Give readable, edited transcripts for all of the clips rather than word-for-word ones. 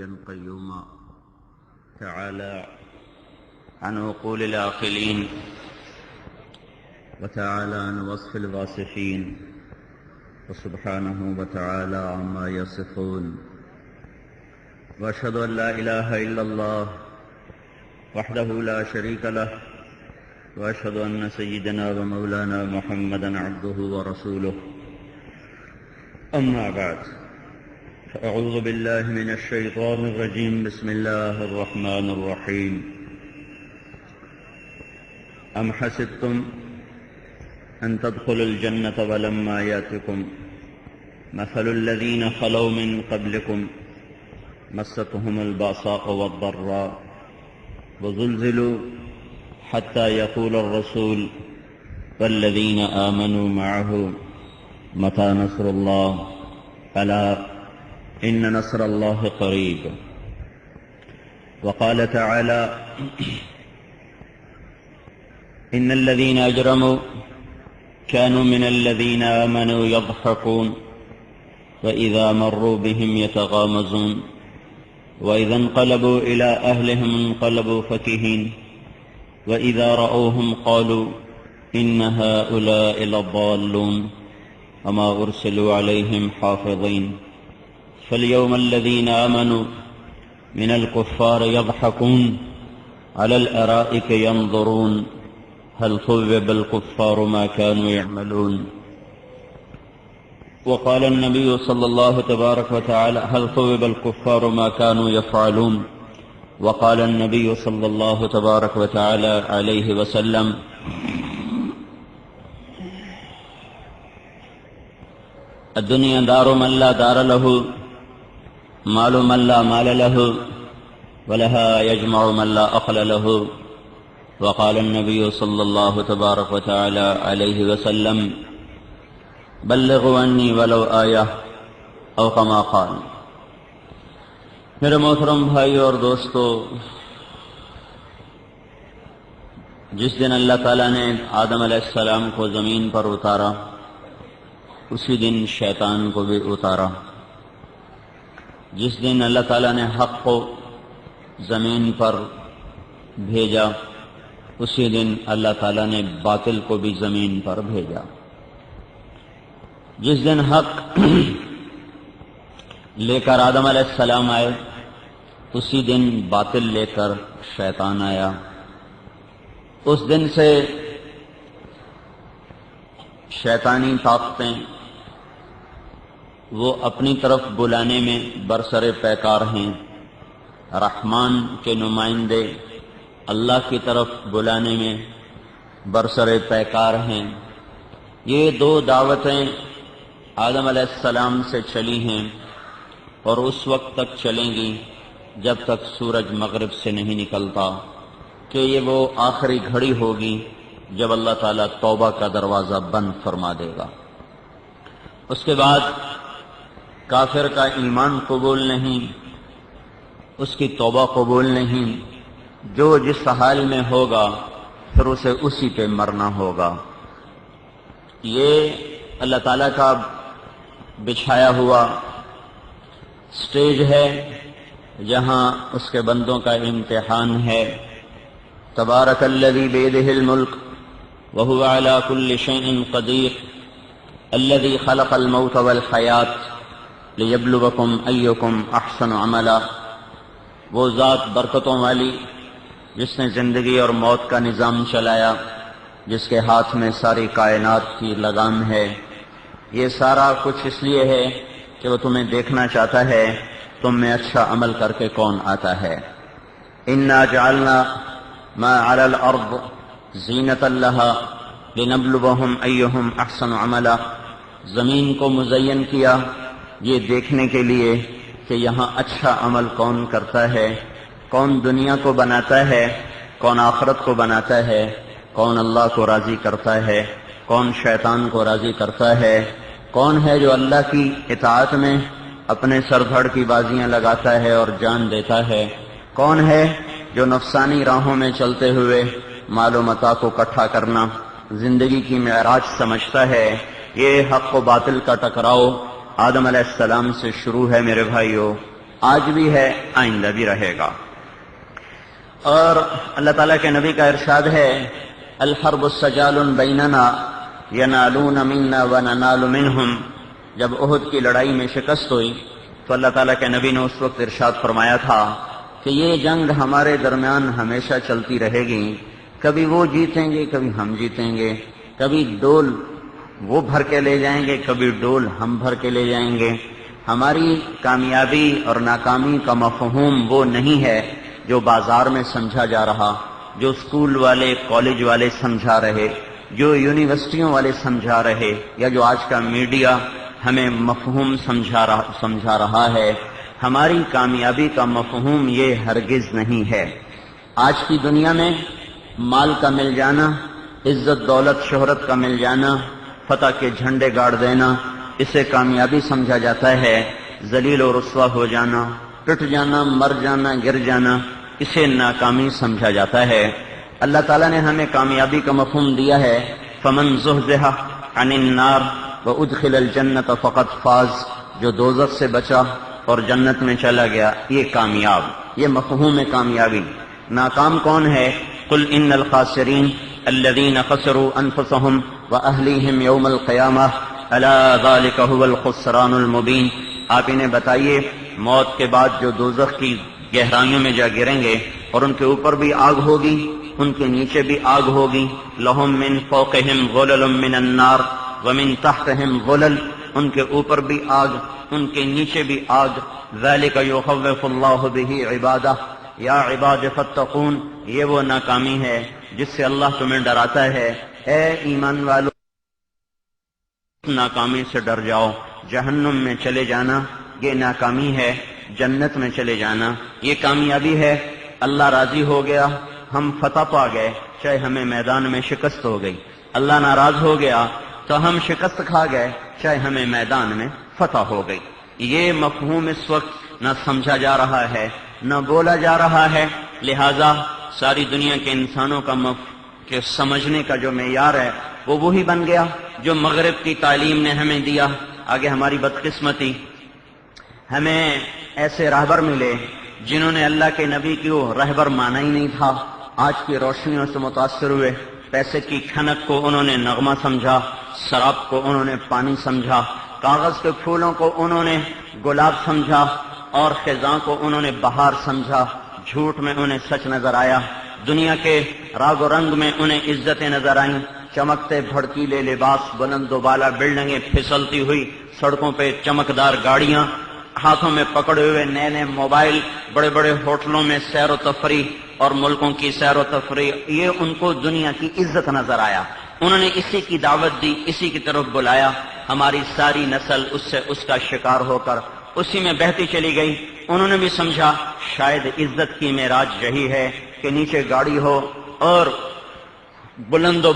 قيوما تعالى عن عقول العاقلين وتعالى عن وصف الواصفين وسبحانه وتعالى عما يصفون وأشهد أن لا إله إلا الله وحده لا شريك له وأشهد أن سيدنا ومولانا محمدا عبده ورسوله أما بعد فأعوذ بالله من الشيطان الرجيم بسم الله الرحمن الرحيم أم حسبتم أن تدخلوا الجنة ولما يأتكم مثل الذين خلوا من قبلكم مستهم البأساء والضراء وزلزلوا حتى يقول الرسول والذين آمنوا معه متى نصر الله ألا إن نصر الله قريب. وقال تعالى إن الذين أجرموا كانوا من الذين آمنوا يضحكون وإذا مروا بهم يتغامزون وإذا انقلبوا إلى أهلهم انقلبوا فكهين وإذا رأوهم قالوا إن هؤلاء لضالون وما أرسلوا عليهم حافظين. فاليوم الذين آمنوا من الكفار يضحكون على الأرائك ينظرون هل ثوب الكفار ما كانوا يعملون. وقال النبي صلى الله تبارك وتعالى هل ثوب الكفار ما كانوا يفعلون. وقال النبي صلى الله تبارك وتعالى عليه وسلم الدنيا دار من لا دار له مال من لا مال له ولها يجمع من لا أخل له. وقال النبي صلى الله تبارك وتعالى عليه وسلم بلغوا عني ولو آية أو كما قال. میرے محترم بھائی اور دوستو، جس دن اللہ تعالیٰ نے آدم علیہ السلام کو زمین پر اتارا اسی دن شیطان کو بھی اتارا. جس دن اللہ تعالیٰ نے حق کو زمین پر بھیجا اسی دن اللہ تعالیٰ نے باطل کو بھی زمین پر بھیجا. جس دن حق لے کر آدم علیہ السلام آئے اسی دن باطل لے کر شیطان آیا. اس دن سے شیطانی طاقتیں وہ اپنی طرف بلانے میں برسر پیکار ہیں. رحمان کے نمائندے اللہ کی طرف بلانے میں برسر پیکار ہیں. یہ دو دعوتیں آدم علیہ السلام سے چلی ہیں اور اس وقت تک چلیں گی جب تک سورج مغرب سے نہیں نکلتا، کہ یہ وہ آخری گھڑی ہوگی جب اللہ تعالیٰ توبہ کا دروازہ بند فرما دے گا. اس کے بعد کافر کا ایمان قبول نہیں، اس کی توبہ قبول نہیں. جو جس حال میں ہوگا پھر اسے اسی پہ مرنا ہوگا. یہ اللہ تعالیٰ کا بچھایا ہوا سٹیج ہے جہاں اس کے بندوں کا امتحان ہے. تبارک الذی بیدہ الملک وہو علی کل شیء قدیر الذی خلق الموت والحیات لیبلوکم ایکم احسن عملا. وہ ذات برکتوں والی جس نے زندگی اور موت کا نظام چلایا، جس کے ہاتھ میں ساری کائنات کی لگام ہے. یہ سارا کچھ اس لیے ہے کہ وہ تمہیں دیکھنا چاہتا ہے تم میں اچھا عمل کر کے کون آتا ہے. انا جعلنا ما علی الارض زینۃ لہا لنبلوہم ایہم احسن عملا. زمین کو مزین کیا یہ دیکھنے کے لیے کہ یہاں اچھا عمل کون کرتا ہے، کون دنیا کو بناتا ہے، کون آخرت کو بناتا ہے، کون اللہ کو راضی کرتا ہے، کون شیطان کو راضی کرتا ہے، کون ہے جو اللہ کی اطاعت میں اپنے سر دھڑ کی بازیاں لگاتا ہے اور جان دیتا ہے، کون ہے جو نفسانی راہوں میں چلتے ہوئے مال و متاع کو اکٹھا کرنا زندگی کی معراج سمجھتا ہے. یہ حق و باطل کا ٹکراؤ آدم علیہ السلام سے شروع ہے میرے بھائیو. آج بھی ہے، آئندہ بھی رہے گا۔ اور اللہ تعالیٰ کے نبی کا ارشاد ہے، الحرب سجال بیننا ینالون منا وننال منہم۔ جب احد کی لڑائی میں شکست ہوئی تو اللہ تعالیٰ کے نبی نے اس وقت ارشاد فرمایا تھا کہ یہ جنگ ہمارے درمیان ہمیشہ چلتی رہے گی، کبھی وہ جیتیں گے کبھی ہم جیتیں گے، کبھی ڈول وہ بھر کے لے جائیں گے کبھی ڈول ہم بھر کے لے جائیں گے۔ ہماری کامیابی اور ناکامی کا مفہوم وہ نہیں ہے جو بازار میں سمجھا جا رہا، جو اسکول والے کالج والے سمجھا رہے، جو یونیورسٹیوں والے سمجھا رہے، یا جو آج کا میڈیا ہمیں مفہوم سمجھا رہا ہے۔ ہماری کامیابی کا مفہوم یہ ہرگز نہیں ہے۔ آج کی دنیا میں مال کا مل جانا، عزت دولت شہرت کا مل جانا، فتح کے جھنڈے گاڑ دینا، اسے کامیابی سمجھا جاتا ہے۔ ذلیل و رسوا ہو جانا، ٹٹ جانا، مر جانا، گر جانا، اسے ناکامی سمجھا جاتا ہے۔ اللہ تعالیٰ نے ہمیں کامیابی کا مفہوم دیا ہے، فمن زحزح عن النار وادخل الجنۃ فقد فاز۔ جو دوزخ سے بچا اور جنت میں چلا گیا یہ کامیاب، یہ مفہوم کامیابی۔ ناکام کون ہے؟ قل ان الخاسرین الذین خسروا انفسهم واہلیہم یوم القیامہ الا ذلک هو الخسران المبین۔ آپ انہیں بتائیے موت کے بعد جو دوزخ کی گہرائیوں میں جا گریں گے اور ان کے اوپر بھی آگ ہوگی، ان کے نیچے بھی آگ ہوگی، لہم من فوقہم غلل من النار ومن تحتہم غلل، ان کے اوپر بھی آگ ان کے نیچے بھی آگ۔ ذالک یخوف اللہ بہ عبادہ یا عباد فاتقون، یہ وہ ناکامی ہے جس سے اللہ تمہیں ڈراتا ہے، اے ایمان والو ناکامی سے ڈر جاؤ۔ جہنم میں چلے جانا یہ ناکامی ہے، جنت میں چلے جانا یہ کامیابی ہے۔ اللہ راضی ہو گیا، ہم فتح پا گئے، چاہے ہمیں میدان میں شکست ہو گئی۔ اللہ ناراض ہو گیا تو ہم شکست کھا گئے، چاہے ہمیں میدان میں فتح ہو گئی۔ یہ مفہوم اس وقت نہ سمجھا جا رہا ہے نہ بولا جا رہا ہے، لہذا ساری دنیا کے انسانوں کے سمجھنے کا جو معیار ہے وہ وہی بن گیا جو مغرب کی تعلیم نے ہمیں دیا۔ آگے ہماری بدقسمتی، ہمیں ایسے راہبر ملے جنہوں نے اللہ کے نبی کو رہبر مانا ہی نہیں تھا، آج کی روشنیوں سے متاثر ہوئے، پیسے کی کھنک کو انہوں نے نغمہ سمجھا، شراب کو انہوں نے پانی سمجھا، کاغذ کے پھولوں کو انہوں نے گلاب سمجھا اور خزاں کو انہوں نے بہار سمجھا۔ جھوٹ میں انہیں سچ نظر آیا، دنیا کے راگ و رنگ میں انہیں عزتیں نظر آئیں، چمکتے بھڑکیلے لباس، بلند و بالا بلڈنگیں، پھسلتی ہوئی سڑکوں پہ چمکدار گاڑیاں، ہاتھوں میں پکڑے ہوئے نئے نئے موبائل، بڑے بڑے ہوٹلوں میں سیر و تفریح اور ملکوں کی سیر و تفریح، یہ ان کو دنیا کی عزت نظر آیا۔ انہوں نے اسی کی دعوت دی، اسی کی طرف بلایا، ہماری ساری نسل اس کا شکار ہو کر اسی میں بہتی چلی گئی۔ انہوں نے بھی سمجھا شاید عزت کی معراج یہی ہے کہ نیچے گاڑی ہو اور بلند و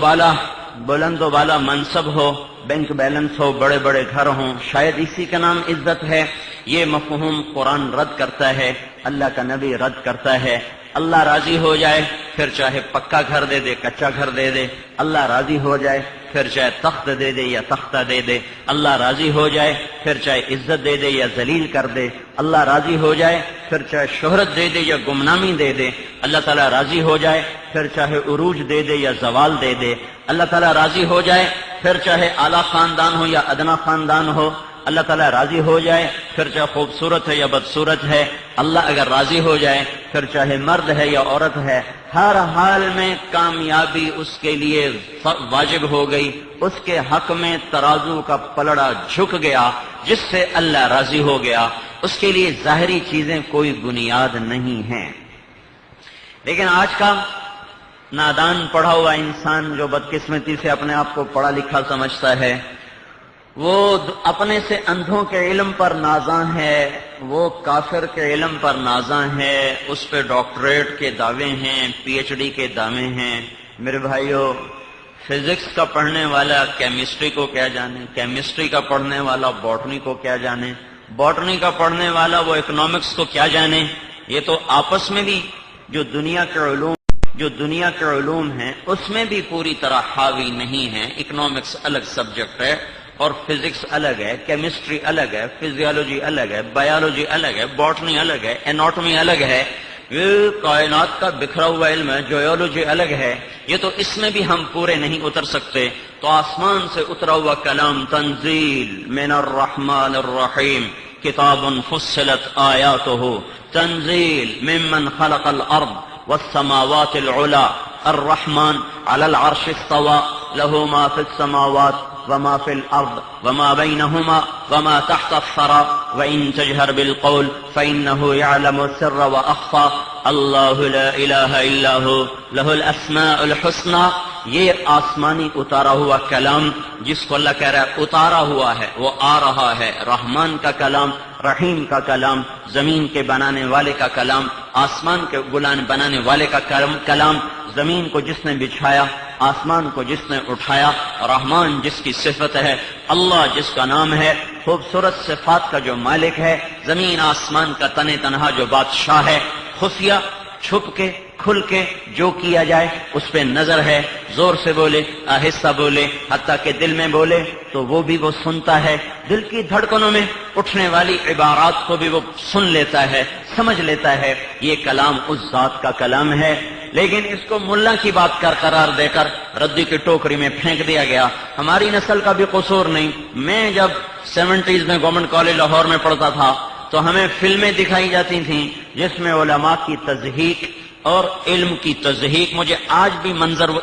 بالا منصب ہو، بینک بیلنس ہو، بڑے بڑے گھر ہوں، شاید اسی کا نام عزت ہے۔ یہ مفہوم قرآن رد کرتا ہے، اللہ کا نبی رد کرتا ہے۔ اللہ راضی ہو جائے پھر چاہے پکا گھر دے دے، کچا گھر دے دے، اللہ راضی ہو جائے پھر چاہے تخت دے دے یا تختہ دے دے، اللہ راضی ہو جائے پھر چاہے عزت دے دے یا ذلیل کر دے، اللہ راضی ہو جائے پھر چاہے شہرت دے دے یا گمنامی دے دے، اللہ تعالیٰ راضی ہو جائے پھر چاہے عروج دے دے یا زوال دے دے، اللہ تعالیٰ راضی ہو جائے پھر چاہے اعلیٰ خاندان ہو یا ادنا خاندان ہو، اللہ تعالیٰ راضی ہو جائے پھر چاہے خوبصورت ہے یا بدصورت ہے، اللہ اگر راضی ہو جائے پھر چاہے مرد ہے یا عورت ہے، ہر حال میں کامیابی اس کے لیے واجب ہو گئی، اس کے حق میں ترازو کا پلڑا جھک گیا، جس سے اللہ راضی ہو گیا، اس کے لیے ظاہری چیزیں کوئی بنیاد نہیں ہیں۔ لیکن آج کا نادان پڑھا ہوا انسان جو بدقسمتی سے اپنے آپ کو پڑھا لکھا سمجھتا ہے، وہ اپنے سے اندھوں کے علم پر نازاں ہے، وہ کافر کے علم پر نازاں ہے، اس پہ ڈاکٹریٹ کے دعوے ہیں، پی ایچ ڈی کے دعوے ہیں۔ میرے بھائیو، فزکس کا پڑھنے والا کیمسٹری کو کیا جانے، کیمسٹری کا پڑھنے والا باٹنی کو کیا جانے، باٹنی کا پڑھنے والا وہ اکنامکس کو کیا جانے۔ یہ تو آپس میں بھی جو دنیا کے علوم ہیں اس میں بھی پوری طرح حاوی نہیں ہیں۔ اکنامکس الگ سبجیکٹ ہے اور فزکس الگ ہے، کیمسٹری الگ ہے، فزیولوجی الگ ہے، بایولوجی الگ ہے، باٹنی الگ ہے، ایناٹمی الگ ہے، یہ کائنات کا بکھرا ہوا علم ہے، جیولوجی الگ ہے، یہ تو اس میں بھی ہم پورے نہیں اتر سکتے۔ تو آسمان سے اترا ہوا کلام تنزیل من الرحمن الرحیم، کتاب فصلت آیاتہ، تنزیل ممن خلق الارض والسماوات العلا، الرحمن على العرش استوى، له ما في السماوات وما في الأرض وما بينهما وما تحت الثرى وإن تجهر بالقول فإنه يعلم السر وأخفى، الله لا إله إلا هو له الأسماء الحسنى۔ یہ آسمانی اتارا ہوا کلام جس کو اللہ کہہ رہا ہے اتارا ہوا ہے، وہ آ رہا ہے، رحمان کا کلام، رحیم کا کلام، زمین کے بنانے والے کا کلام، آسمان کے بنانے والے کا کلام، زمین کو جس نے بچھایا، آسمان کو جس نے اٹھایا، رحمان جس کی صفت ہے، اللہ جس کا نام ہے، خوبصورت صفات کا جو مالک ہے، زمین آسمان کا تنے تنہا جو بادشاہ ہے، خفیہ چھپ کے کھل کے جو کیا جائے اس پہ نظر ہے، زور سے بولے آہستہ بولے حتیٰ کہ دل میں بولے تو وہ بھی وہ سنتا ہے، دل کی دھڑکنوں میں اٹھنے والی عبارات کو بھی وہ سن لیتا ہے، سمجھ لیتا ہے، یہ کلام اس ذات کا کلام ہے۔ لیکن اس کو ملا کی بات قرار دے کر ردی کی ٹوکری میں پھینک دیا گیا۔ ہماری نسل کا بھی قصور نہیں۔ میں جب 70s میں گورنمنٹ کالج لاہور میں پڑھتا تھا تو ہمیں فلمیں دکھائی جاتی تھیں جس میں علماء کی تضحیق اور علم کی تضحیق، مجھے آج بھی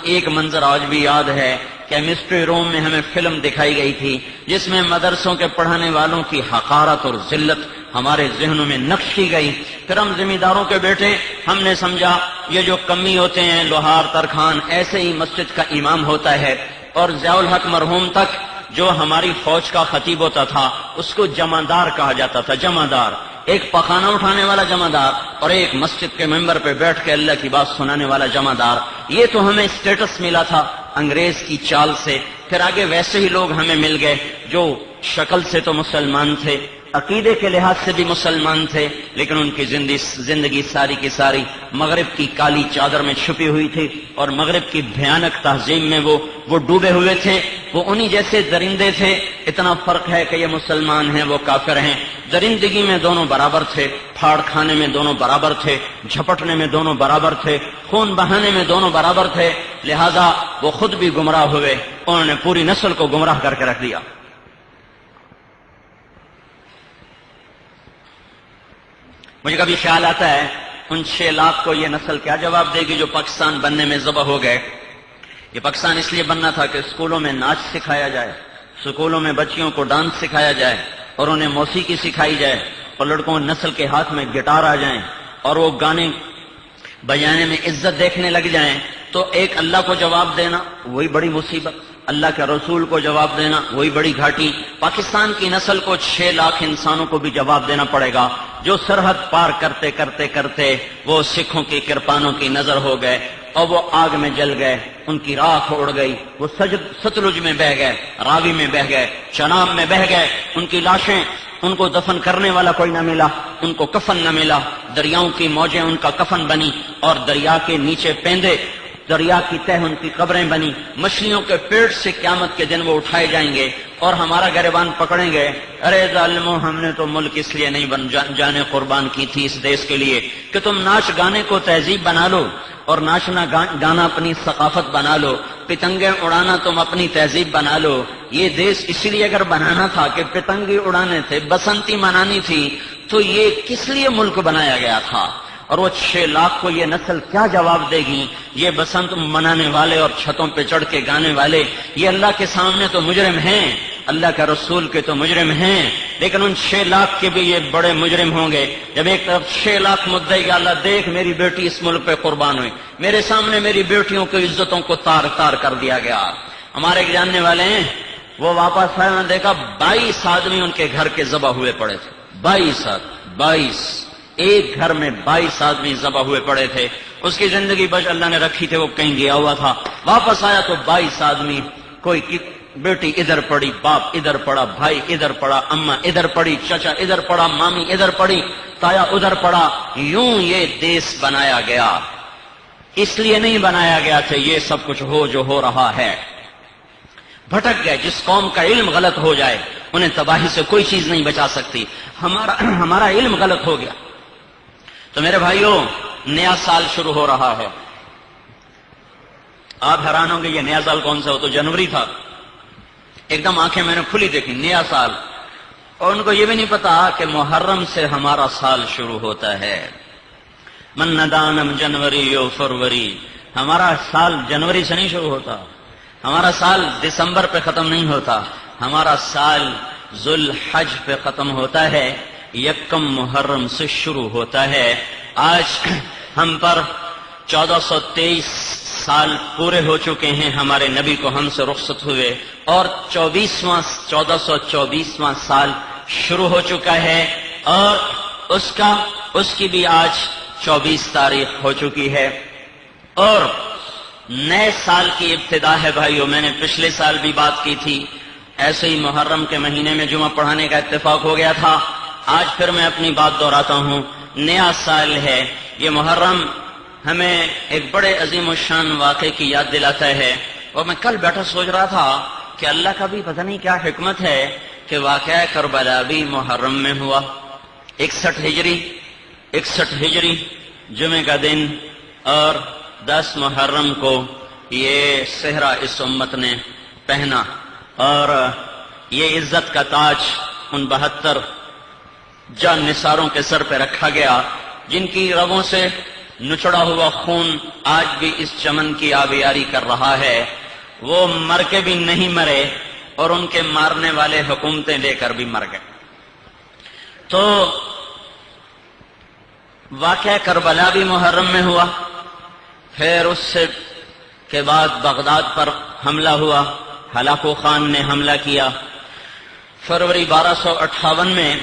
ایک منظر آج بھی یاد ہے، کیمسٹری روم میں ہمیں فلم دکھائی گئی تھی جس میں مدرسوں کے پڑھانے والوں کی حقارت اور ذلت ہمارے ذہنوں میں نقش کی گئی۔ پھر ہم ذمہ داروں کے بیٹے، ہم نے سمجھا یہ جو کمی ہوتے ہیں لوہار ترخان ایسے ہی مسجد کا امام ہوتا ہے، اور ضیاء الحق مرحوم تک جو ہماری فوج کا خطیب ہوتا تھا اس کو جمعدار کہا جاتا تھا، جمعدار، ایک پخانہ اٹھانے والا جمعدار اور ایک مسجد کے ممبر پہ بیٹھ کے اللہ کی بات سنانے والا جمعدار۔ یہ تو ہمیں اسٹیٹس ملا تھا انگریز کی چال سے۔ پھر آگے ویسے ہی لوگ ہمیں مل گئے جو شکل سے تو مسلمان تھے، عقیدے کے لحاظ سے بھی مسلمان تھے، لیکن ان کی زندگی ساری کی ساری مغرب کی کالی چادر میں چھپی ہوئی تھی اور مغرب کی بھیانک تہذیب میں وہ ڈوبے ہوئے تھے۔ وہ انہی جیسے درندے تھے، اتنا فرق ہے کہ یہ مسلمان ہیں وہ کافر ہیں۔ درندگی میں دونوں برابر تھے، پھاڑ کھانے میں دونوں برابر تھے، جھپٹنے میں دونوں برابر تھے، خون بہانے میں دونوں برابر تھے، لہذا وہ خود بھی گمراہ ہوئے، انہوں نے پوری نسل کو گمراہ کر کے رکھ دیا۔ مجھے کبھی خیال آتا ہے ان 6 لاکھ کو یہ نسل کیا جواب دے گی جو پاکستان بننے میں ذبح ہو گئے۔ یہ پاکستان اس لیے بننا تھا کہ اسکولوں میں ناچ سکھایا جائے، اسکولوں میں بچیوں کو ڈانس سکھایا جائے اور انہیں موسیقی سکھائی جائے، اور لڑکوں نسل کے ہاتھ میں گٹار آ جائیں اور وہ گانے بجانے میں عزت دیکھنے لگ جائیں۔ تو ایک اللہ کو جواب دینا وہی بڑی مصیبت، اللہ کے رسول کو جواب دینا وہی بڑی گھاٹی۔ پاکستان کی نسل کو 6 لاکھ انسانوں کو بھی جواب دینا پڑے گا جو سرحد پار کرتے کرتے کرتے وہ سکھوں کی کرپانوں کی نظر ہو گئے اور وہ آگ میں جل گئے، ان کی راکھ اڑ گئی، وہ ستلج میں بہ گئے، راوی میں بہ گئے، چناب میں بہ گئے، ان کی لاشیں، ان کو دفن کرنے والا کوئی نہ ملا، ان کو کفن نہ ملا، دریاؤں کی موجیں ان کا کفن بنی اور دریا کے نیچے پیندے، دریا کی تہ ان کی قبریں بنی، مچھلیوں کے پیٹ سے قیامت کے دن وہ اٹھائے جائیں گے اور ہمارا گریبان پکڑیں گے، ارے ظالموں ہم نے تو ملک اس لیے نہیں جانے قربان کی تھی اس دیش کے لیے کہ تم ناچ گانے کو تہذیب بنا لو اور ناچنا گانا اپنی ثقافت بنا لو، پتنگیں اڑانا تم اپنی تہذیب بنا لو۔ یہ دیش اس لیے اگر بنانا تھا کہ پتنگی اڑانے تھے، بسنتی منانی تھی، تو یہ کس لیے ملک بنایا گیا تھا؟ اور وہ 6 لاکھ کو یہ نسل کیا جواب دے گی؟ یہ بسنت منانے والے اور چھتوں پہ چڑھ کے گانے والے یہ اللہ کے سامنے تو مجرم ہیں، اللہ کا رسول کے تو مجرم ہیں، لیکن ان 6 لاکھ کے بھی یہ بڑے مجرم ہوں گے جب ایک طرف 6 لاکھ مدعی کہ اللہ دیکھ میری بیٹی اس ملک پہ قربان ہوئی، میرے سامنے میری بیٹیوں کی عزتوں کو تار تار کر دیا گیا۔ ہمارے ایک جاننے والے ہیں، وہ واپس آئے، انہوں نے دیکھا 22 آدمی ان کے گھر کے ذبح ہوئے پڑے تھے، 22 ایک گھر میں 22 آدمی ذبح ہوئے پڑے تھے۔ اس کی زندگی بچ اللہ نے رکھی تھی، وہ کہیں گیا ہوا تھا، واپس آیا تو 22 آدمی، کوئی بیٹی ادھر پڑی، باپ ادھر پڑا، بھائی ادھر پڑا، اماں ادھر پڑی، چچا ادھر پڑا، مامی ادھر پڑی، تایا ادھر پڑا۔ یوں یہ دیش بنایا گیا، اس لیے نہیں بنایا گیا کہ یہ سب کچھ ہو جو ہو رہا ہے۔ بھٹک گئے. جس قوم کا علم غلط ہو جائے انہیں تباہی سے کوئی چیز نہیں بچا سکتی. ہمارا علم غلط ہو گیا. تو میرے بھائیوں، نیا سال شروع ہو رہا ہے. آپ حیران ہوں گے یہ نیا سال کون سا ہو؟ تو جنوری تھا. ایک دم آنکھیں میں نے کھلی دیکھی، نیا سال. اور ان کو یہ بھی نہیں پتا کہ محرم سے ہمارا سال شروع ہوتا ہے. من ندانم جنوری و فروری. ہمارا سال جنوری سے نہیں شروع ہوتا، ہمارا سال دسمبر پہ ختم نہیں ہوتا، ہمارا سال ذوالحج پہ ختم ہوتا ہے، یکم محرم سے شروع ہوتا ہے. آج ہم پر 1423 سال پورے ہو چکے ہیں ہمارے نبی کو ہم سے رخصت ہوئے، اور 1424واں سال شروع ہو چکا ہے، اور اس کی بھی آج 24 تاریخ ہو چکی ہے. اور نئے سال کی ابتدا ہے بھائیو. میں نے پچھلے سال بھی بات کی تھی، ایسے ہی محرم کے مہینے میں جمعہ پڑھانے کا اتفاق ہو گیا تھا. آج پھر میں اپنی بات دہراتا ہوں. نیا سال ہے یہ محرم، ہمیں ایک بڑے عظیم الشان واقعے کی یاد دلاتا ہے. اور میں کل بیٹھا سوچ رہا تھا کہ اللہ کا بھی پتہ نہیں کیا حکمت ہے کہ واقعہ کربلا بھی محرم میں ہوا. 61 ہجری جمعے کا دن، اور 10 محرم کو یہ صحرا اس امت نے پہنا، اور یہ عزت کا تاج ان 72 جان نثاروں کے سر پہ رکھا گیا جن کی رگوں سے نچڑا ہوا خون آج بھی اس چمن کی آبیاری کر رہا ہے. وہ مر کے بھی نہیں مرے اور ان کے مارنے والے حکومتیں لے کر بھی مر گئے. تو واقعہ کربلا بھی محرم میں ہوا. پھر اس سے کے بعد بغداد پر حملہ ہوا، ہلاکو خان نے حملہ کیا فروری 1258 میں.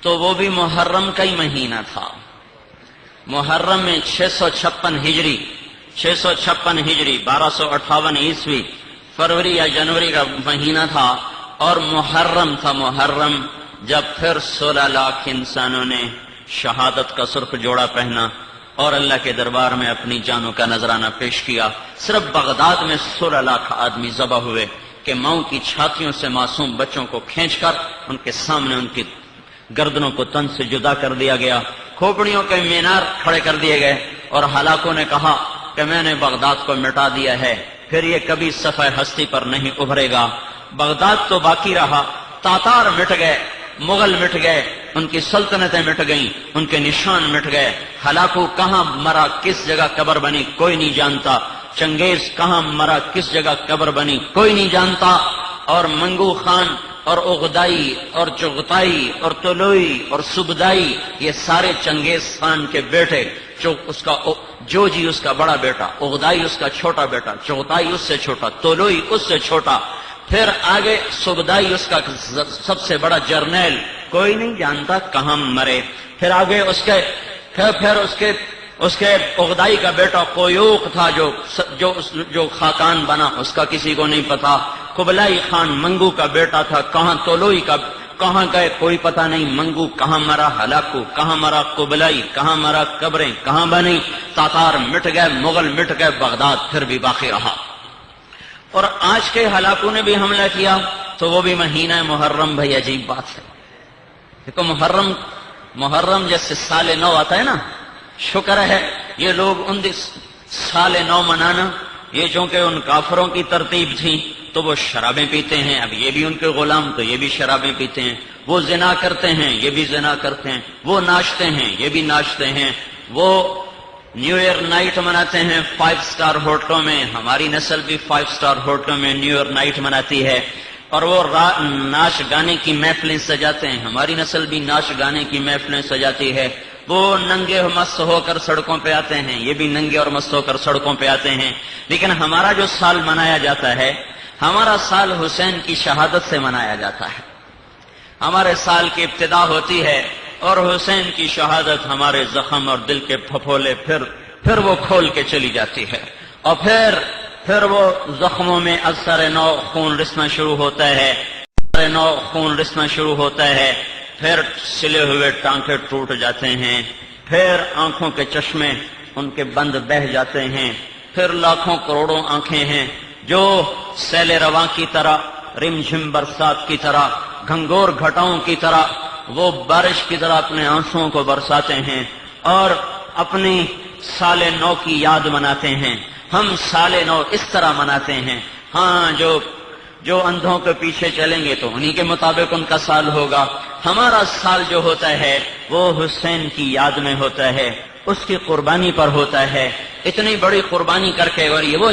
تو وہ بھی محرم کا ہی مہینہ تھا. محرم میں 656 ہجری 1258 عیسوی فروری یا جنوری کا مہینہ تھا، اور محرم تھا. محرم جب پھر 16 لاکھ انسانوں نے شہادت کا سرخ جوڑا پہنا اور اللہ کے دربار میں اپنی جانوں کا نذرانہ پیش کیا. صرف بغداد میں 16 لاکھ آدمی ذبح ہوئے کہ ماؤں کی چھاتیوں سے معصوم بچوں کو کھینچ کر ان کے سامنے ان کی گردنوں کو تن سے جدا کر دیا گیا، کھوپڑیوں کے مینار کھڑے کر دیے گئے، اور ہلاکوں نے کہا کہ میں نے بغداد کو مٹا دیا ہے، پھر یہ کبھی صفحہ ہستی پر نہیں ابھرے گا. بغداد تو باقی رہا، تاتار مٹ گئے، مغل مٹ گئے، ان کی سلطنتیں مٹ گئیں، ان کے نشان مٹ گئے. ہلاکو کہاں مرا، کس جگہ قبر بنی، کوئی نہیں جانتا. چنگیز کہاں مرا، کس جگہ قبر بنی، کوئی نہیں جانتا. اور منگو خان اور اغدائی اور چغتائی اور طلوئی اور سبدائی، یہ سارے چنگیز خان کے بیٹے. جوجی اس کا بڑا بیٹا، اغدائی اس کا چھوٹا بیٹا، چغتائی اس سے چھوٹا، طلوئی اس سے چھوٹا، پھر آگے سبدائی اس کا سب سے بڑا جرنیل، کوئی نہیں جانتا کہاں مرے. پھر آگے اس کے اغدائی کا بیٹا قیوق تھا جو خاقان بنا، اس کا کسی کو نہیں پتا. قبلائی خان منگو کا بیٹا تھا، کہاں طلوئی کا کہاں گئے کوئی پتہ نہیں. منگو کہاں مرا، ہلاکو کہاں مرا، قبلائی کہاں مرا، قبریں کہاں بنی. تاتار مٹ گئے، مغل مٹ گئے، بغداد پھر بھی باقی رہا. اور آج کے ہلاکو نے بھی حملہ کیا. تو وہ بھی مہینہ محرم. بھائی عجیب بات ہے، دیکھو محرم جیسے سال نو آتا ہے نا، شکر ہے یہ لوگ ان سال نو منانا، یہ چونکہ ان کافروں کی ترتیب تھی تو وہ شرابیں پیتے ہیں. اب یہ بھی ان کے غلام تو یہ بھی شرابیں پیتے ہیں. وہ زنا کرتے ہیں، یہ بھی زنا کرتے ہیں. وہ ناچتے ہیں، یہ بھی ناچتے ہیں. وہ نیو ایئر نائٹ مناتے ہیں 5 سٹار ہوٹلوں میں. ہماری نسل بھی 5 سٹار ہوٹلوں میں نیو ایئر نائٹ مناتی ہے. اور وہ ناچ گانے کی محفلیں سجاتے ہیں. ہماری نسل بھی ناچ گانے کی محفلیں سجاتی ہے. وہ ننگے مست ہو کر سڑکوں پہ آتے ہیں، یہ بھی ننگے اور مست ہو کر سڑکوں پہ آتے ہیں. لیکن ہمارا جو سال منایا جاتا ہے، ہمارا سال حسین کی شہادت سے منایا جاتا ہے. ہمارے سال کی ابتدا ہوتی ہے اور حسین کی شہادت ہمارے زخم اور دل کے پھپھولے پھر وہ کھول کے چلی جاتی ہے. اور پھر وہ زخموں میں اثر نو خون رسنا شروع ہوتا ہے. پھر سلے ہوئے ٹانکے ٹوٹ جاتے ہیں. پھر آنکھوں کے چشمے ان کے بند بہہ جاتے ہیں. پھر لاکھوں کروڑوں آنکھیں ہیں جو سیل رواں کی طرح، رمجھم برسات کی طرح، گھنگور گھٹاؤں کی طرح، وہ بارش کی طرح اپنے آنسوؤں کو برساتے ہیں اور اپنی سال نو کی یاد مناتے ہیں۔ ہم سال نو اس طرح مناتے ہیں، ہاں جو اندھوں کے پیچھے چلیں گے تو انہی کے مطابق ان کا سال ہوگا۔ ہمارا سال جو ہوتا ہے وہ حسین کی یاد میں ہوتا ہے، اس کی قربانی پر ہوتا ہے۔ اتنی بڑی قربانی کر کے، اور یہ وہ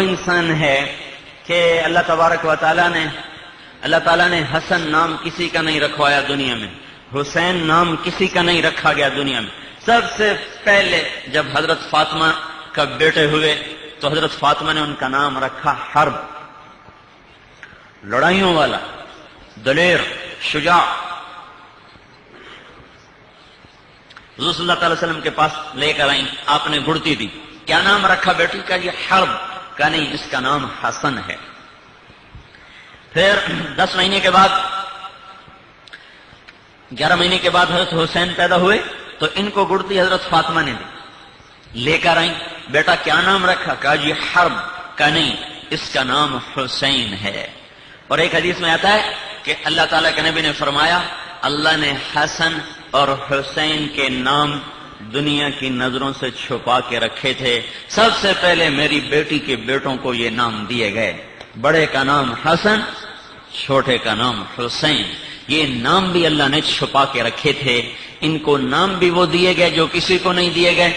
انسان ہے کہ اللہ تبارک و تعالیٰ نے حسن نام کسی کا نہیں رکھوایا دنیا میں، حسین نام کسی کا نہیں رکھا گیا دنیا میں۔ سب سے پہلے جب حضرت فاطمہ کا بیٹے ہوئے تو حضرت فاطمہ نے ان کا نام رکھا حرب، لڑائیوں والا، دلیر، شجاع۔ حضور صلی اللہ علیہ وسلم کے پاس لے کر آئیں، آپ نے گڑتی دی، کیا نام رکھا بیٹی کا؟ یہ حرب کا نہیں، اس کا نام حسن ہے۔ پھر 10 مہینے کے بعد، 11 مہینے کے بعد حضرت حسین پیدا ہوئے تو ان کو گڑتی حضرت فاطمہ نے دی، لے کر آئیں، بیٹا کیا نام رکھا؟ کہا جی حرب کا نہیں، اس کا نام حسین ہے۔ اور ایک حدیث میں آتا ہے کہ اللہ تعالیٰ کے نبی نے فرمایا، اللہ نے حسن اور حسین کے نام دنیا کی نظروں سے چھپا کے رکھے تھے، سب سے پہلے میری بیٹی کے بیٹوں کو یہ نام دیے گئے، بڑے کا نام حسن، چھوٹے کا نام حسین۔ یہ نام بھی اللہ نے چھپا کے رکھے تھے، ان کو نام بھی وہ دیے گئے جو کسی کو نہیں دیے گئے،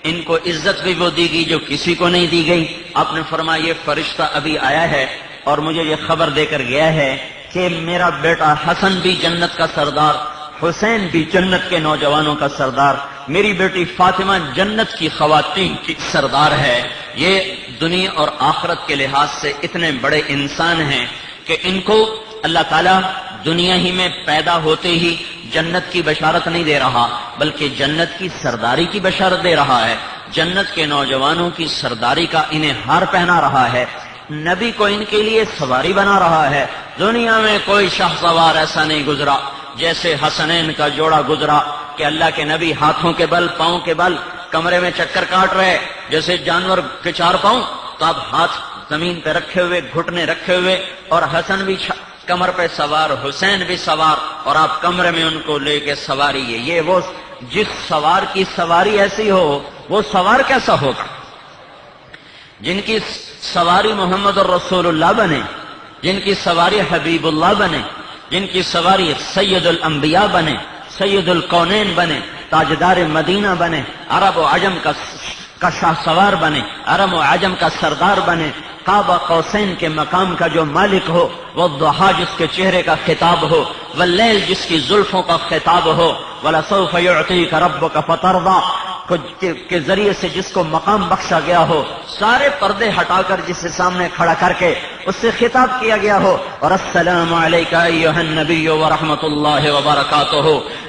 ان کو عزت بھی وہ دی گئی جو کسی کو نہیں دی گئی۔ آپ نے فرمایا یہ فرشتہ ابھی آیا ہے اور مجھے یہ خبر دے کر گیا ہے کہ میرا بیٹا حسن بھی جنت کا سردار، حسین بھی جنت کے نوجوانوں کا سردار، میری بیٹی فاطمہ جنت کی خواتین کی سردار ہے۔ یہ دنیا اور آخرت کے لحاظ سے اتنے بڑے انسان ہیں کہ ان کو اللہ تعالیٰ دنیا ہی میں پیدا ہوتے ہی جنت کی بشارت نہیں دے رہا، بلکہ جنت کی سرداری کی بشارت دے رہا ہے، جنت کے نوجوانوں کی سرداری کا انہیں ہار پہنا رہا ہے، نبی کو ان کے لیے سواری بنا رہا ہے۔ دنیا میں کوئی شاہ سوار ایسا نہیں گزرا جیسے حسنین کا جوڑا گزرا کہ اللہ کے نبی ہاتھوں کے بل، پاؤں کے بل کمرے میں چکر کاٹ رہے جیسے جانور کے 4 پاؤں، تو آپ ہاتھ زمین پہ رکھے ہوئے، گھٹنے رکھے ہوئے، اور حسن بھی کمر پہ سوار، حسین بھی سوار، اور آپ کمرے میں ان کو لے کے سواری ہے۔ یہ وہ جس سوار کی سواری ایسی ہو، وہ سوار کیسا ہوگا؟ جن کی سواری محمد الرسول اللہ بنے، جن کی سواری حبیب اللہ بنے، جن کی سواری سید الانبیاء بنے، سید الکونین بنے، تاجدار مدینہ بنے، عرب و عجم کا شاہ سوار بنے، عرب و عجم کا سردار بنے، قاب قوسین کے مقام کا جو مالک ہو، والضحیٰ جس کے چہرے کا خطاب ہو، واللیل جس کی زلفوں کا خطاب ہو، وَلَسَوْفَ يُعْطِيكَ رَبُّكَ فَتَرْضَىٰ کے ذریعے سے جس کو مقام بخشا گیا ہو، سارے پردے ہٹا کر جسے سامنے کھڑا کر کے اس سے خطاب کیا گیا ہو، اور السلام علیک ایھا النبی ورحمۃ اللہ وبرکاتہ،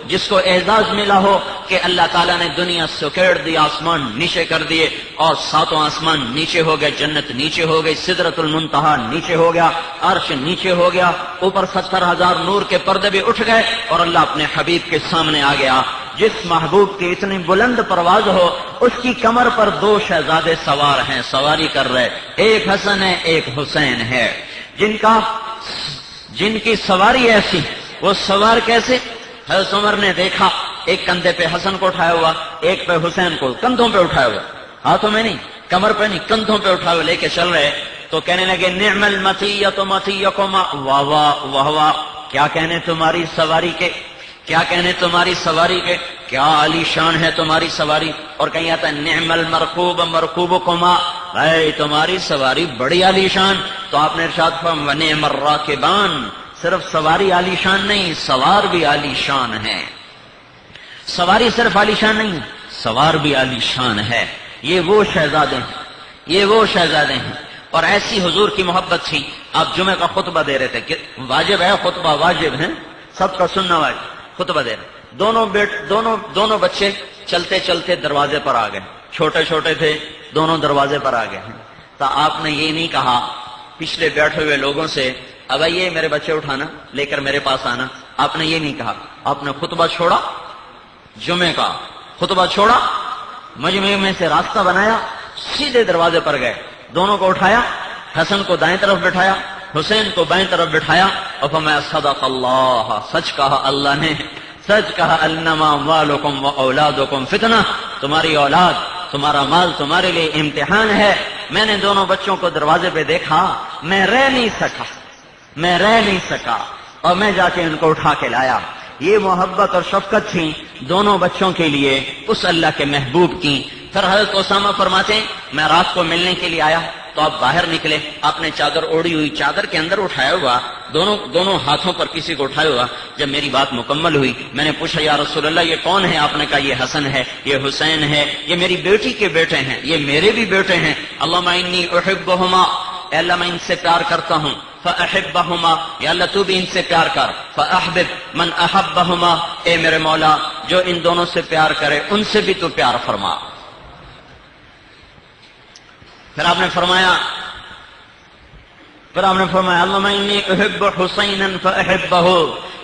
جس کو اعزاز ملا ہو کہ اللہ تعالیٰ نے دنیا سکیڑ دی، آسمان نیچے کر دیے، اور 7 آسمان نیچے ہو گئے، جنت نیچے ہو گئی، سدرۃ المنتہا نیچے ہو گیا، عرش نیچے ہو گیا، اوپر 70,000 نور کے پردے بھی اٹھ گئے، اور اللہ اپنے حبیب کے سامنے آ گیا۔ جس محبوب کی اتنی بلند پرواز ہو، اس کی کمر پر 2 شہزادے سوار ہیں، سواری کر رہے، ایک حسن ہے، ایک حسین ہے، جن کی سواری ایسی، وہ سوار کیسے؟ حضرت عمر نے دیکھا ایک کندھے پہ حسن کو اٹھایا ہوا، ایک پہ حسین کو، کندھوں پہ اٹھایا ہوا، ہاتھوں میں نہیں، کمر پہ نہیں، کندھوں پہ اٹھایا ہوا لے کے چل رہے، تو کہنے لگے نعم المطیۃ مطیکما، واہ واہ واہ واہ، کیا کہنے تمہاری سواری کے، کیا کہنے تمہاری سواری کے، کیا عالی شان ہے تمہاری سواری۔ اور کہیں آتا ہے نعم المرکوب مرکوبکما، اے تمہاری سواری بڑی عالی شان۔ تو آپ نے ارشاد فرمایا ونعم الراکبان، صرف سواری عالی شان نہیں، سوار بھی عالی شان ہے، سواری صرف عالی شان نہیں ہے، سوار بھی عالی شان ہے۔ یہ وہ شہزادے ہیں، یہ وہ شہزادے ہیں، اور ایسی حضور کی محبت تھی۔ آپ جمعہ کا خطبہ دے رہے تھے کہ واجب ہے خطبہ، واجب ہے سب کا سننا، واجب خطبہ دے رہے، دونوں بچے چلتے چلتے دروازے پر آ گئے، چھوٹے چھوٹے تھے، دونوں دروازے پر آ گئے ہیں۔ تو آپ نے یہ نہیں کہا پچھلے بیٹھے ہوئے لوگوں سے اب یہ میرے بچے اٹھانا لے کر میرے پاس آنا، آپ نے یہ نہیں کہا، آپ نے خطبہ چھوڑا، جمعے کا خطبہ چھوڑا، مجمع میں سے راستہ بنایا، سیدھے دروازے پر گئے، دونوں کو اٹھایا، حسن کو دائیں طرف بٹھایا، حسین کو بائیں طرف بٹھایا، اور فرمایا صدق اللہ، سچ کہا اللہ نے، سچ کہا انما اموالکم و اولادکم فتنہ، تمہاری اولاد تمہارا مال تمہارے لیے امتحان ہے۔ میں نے دونوں بچوں کو دروازے پہ دیکھا، میں رہ نہیں سکا اور میں جا کے ان کو اٹھا کے لایا۔ یہ محبت اور شفقت تھی دونوں بچوں کے لیے اس اللہ کے محبوب کی۔ پھر حضرت اسامہ فرماتے ہیں میں رات کو ملنے کے لیے آیا تو آپ باہر نکلے، آپ نے چادر اوڑی ہوئی، چادر کے اندر اٹھایا ہوا، دونوں ہاتھوں پر کسی کو اٹھایا ہوا۔ جب میری بات مکمل ہوئی میں نے پوچھا یا رسول اللہ یہ کون ہے؟ آپ نے کہا یہ حسن ہے، یہ حسین ہے، یہ میری بیٹی کے بیٹے ہیں، یہ میرے بھی بیٹے ہیں۔ اللہم انی احبہما، اے اللہ میں ان سے پیار کرتا ہوں، فاحبہما، یا اللہ تو بھی ان سے پیار کر، فاحبب من احبہما، اے میرے مولا جو ان دونوں سے پیار کرے ان سے بھی تو پیار فرما۔ پھر آپ نے فرمایا اللہم انی احب حسینا فاحبہ،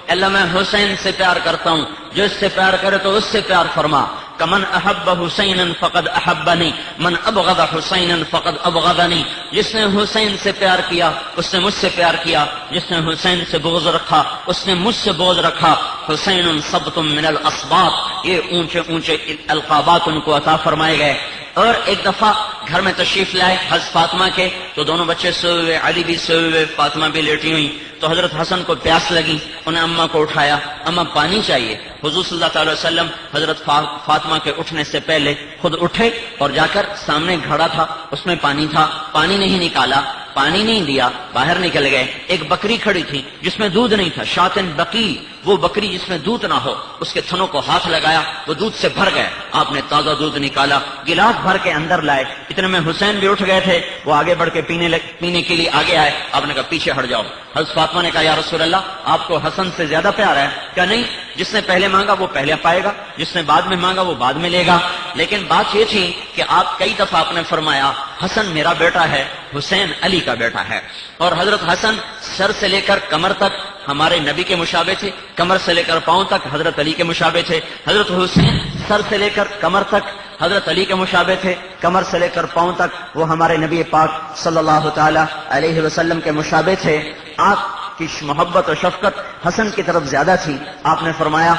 اللہ میں حسین سے پیار کرتا ہوں، جو اس سے پیار کرے تو اس سے پیار فرما۔ کمن احب حسینا فقد احبنی من ابغض حسینا فقد ابغضنی، جس نے حسین سے پیار کیا اس نے مجھ سے پیار کیا، جس نے حسین سے بغض رکھا اس نے مجھ سے بغض رکھا۔ حسین سبط من الاسباط، یہ اونچے اونچے القابات ان کو عطا فرمائے گئے۔ اور ایک دفعہ گھر میں تشریف لائے حضرت فاطمہ کے، تو دونوں بچے سوئے ہوئے، علی بھی سوئے ہوئے، فاطمہ بھی لیٹی ہوئی۔ تو حضرت حسن کو پیاس لگی، انہیں اماں کو اٹھایا، اماں پانی چاہیے۔ حضور صلی اللہ تعالی وسلم حضرت فاطمہ کے اٹھنے سے پہلے خود اٹھے اور جا کر سامنے گھڑا تھا اس میں پانی تھا، پانی نہیں نکالا، پانی نہیں دیا، باہر نکل گئے۔ ایک بکری کھڑی تھی جس میں دودھ نہیں تھا، شاتن بقی، وہ بکری جس میں دودھ نہ ہو، اس کے تھنوں کو ہاتھ لگایا، وہ دودھ سے بھر گئے۔ آپ نے تازہ دودھ نکالا، گلاس بھر کے اندر لائے۔ اتنے میں حسین بھی اٹھ گئے تھے، وہ آگے بڑھ کے پینے کے لیے آگے آئے۔ آپ نے کہا پیچھے ہٹ جاؤ۔ حضرت فاطمہ نے کہا یا رسول اللہ آپ کو حسن سے زیادہ پیار ہے؟ کہا نہیں، جس نے پہلے مانگا وہ پہلے پائے گا، جس نے بعد میں مانگا وہ بعد میں لے گا۔ لیکن بات یہ تھی کہ آپ کئی دفعہ آپ نے فرمایا حسن میرا بیٹا ہے، حسین علی کا بیٹا ہے۔ اور حضرت حسن سر سے لے کر کمر تک ہمارے نبی کے مشابہ تھے، کمر سے لے کر پاؤں تک حضرت علی کے مشابہ تھے۔ حضرت حسین سر سے لے کر کمر تک حضرت علی کے مشابہ تھے، کمر سے لے کر پاؤں تک وہ ہمارے نبی پاک صلی اللہ تعالی علیہ وسلم کے مشابہ تھے۔ آپ کی محبت و شفقت حسن کی طرف زیادہ تھی۔ آپ نے فرمایا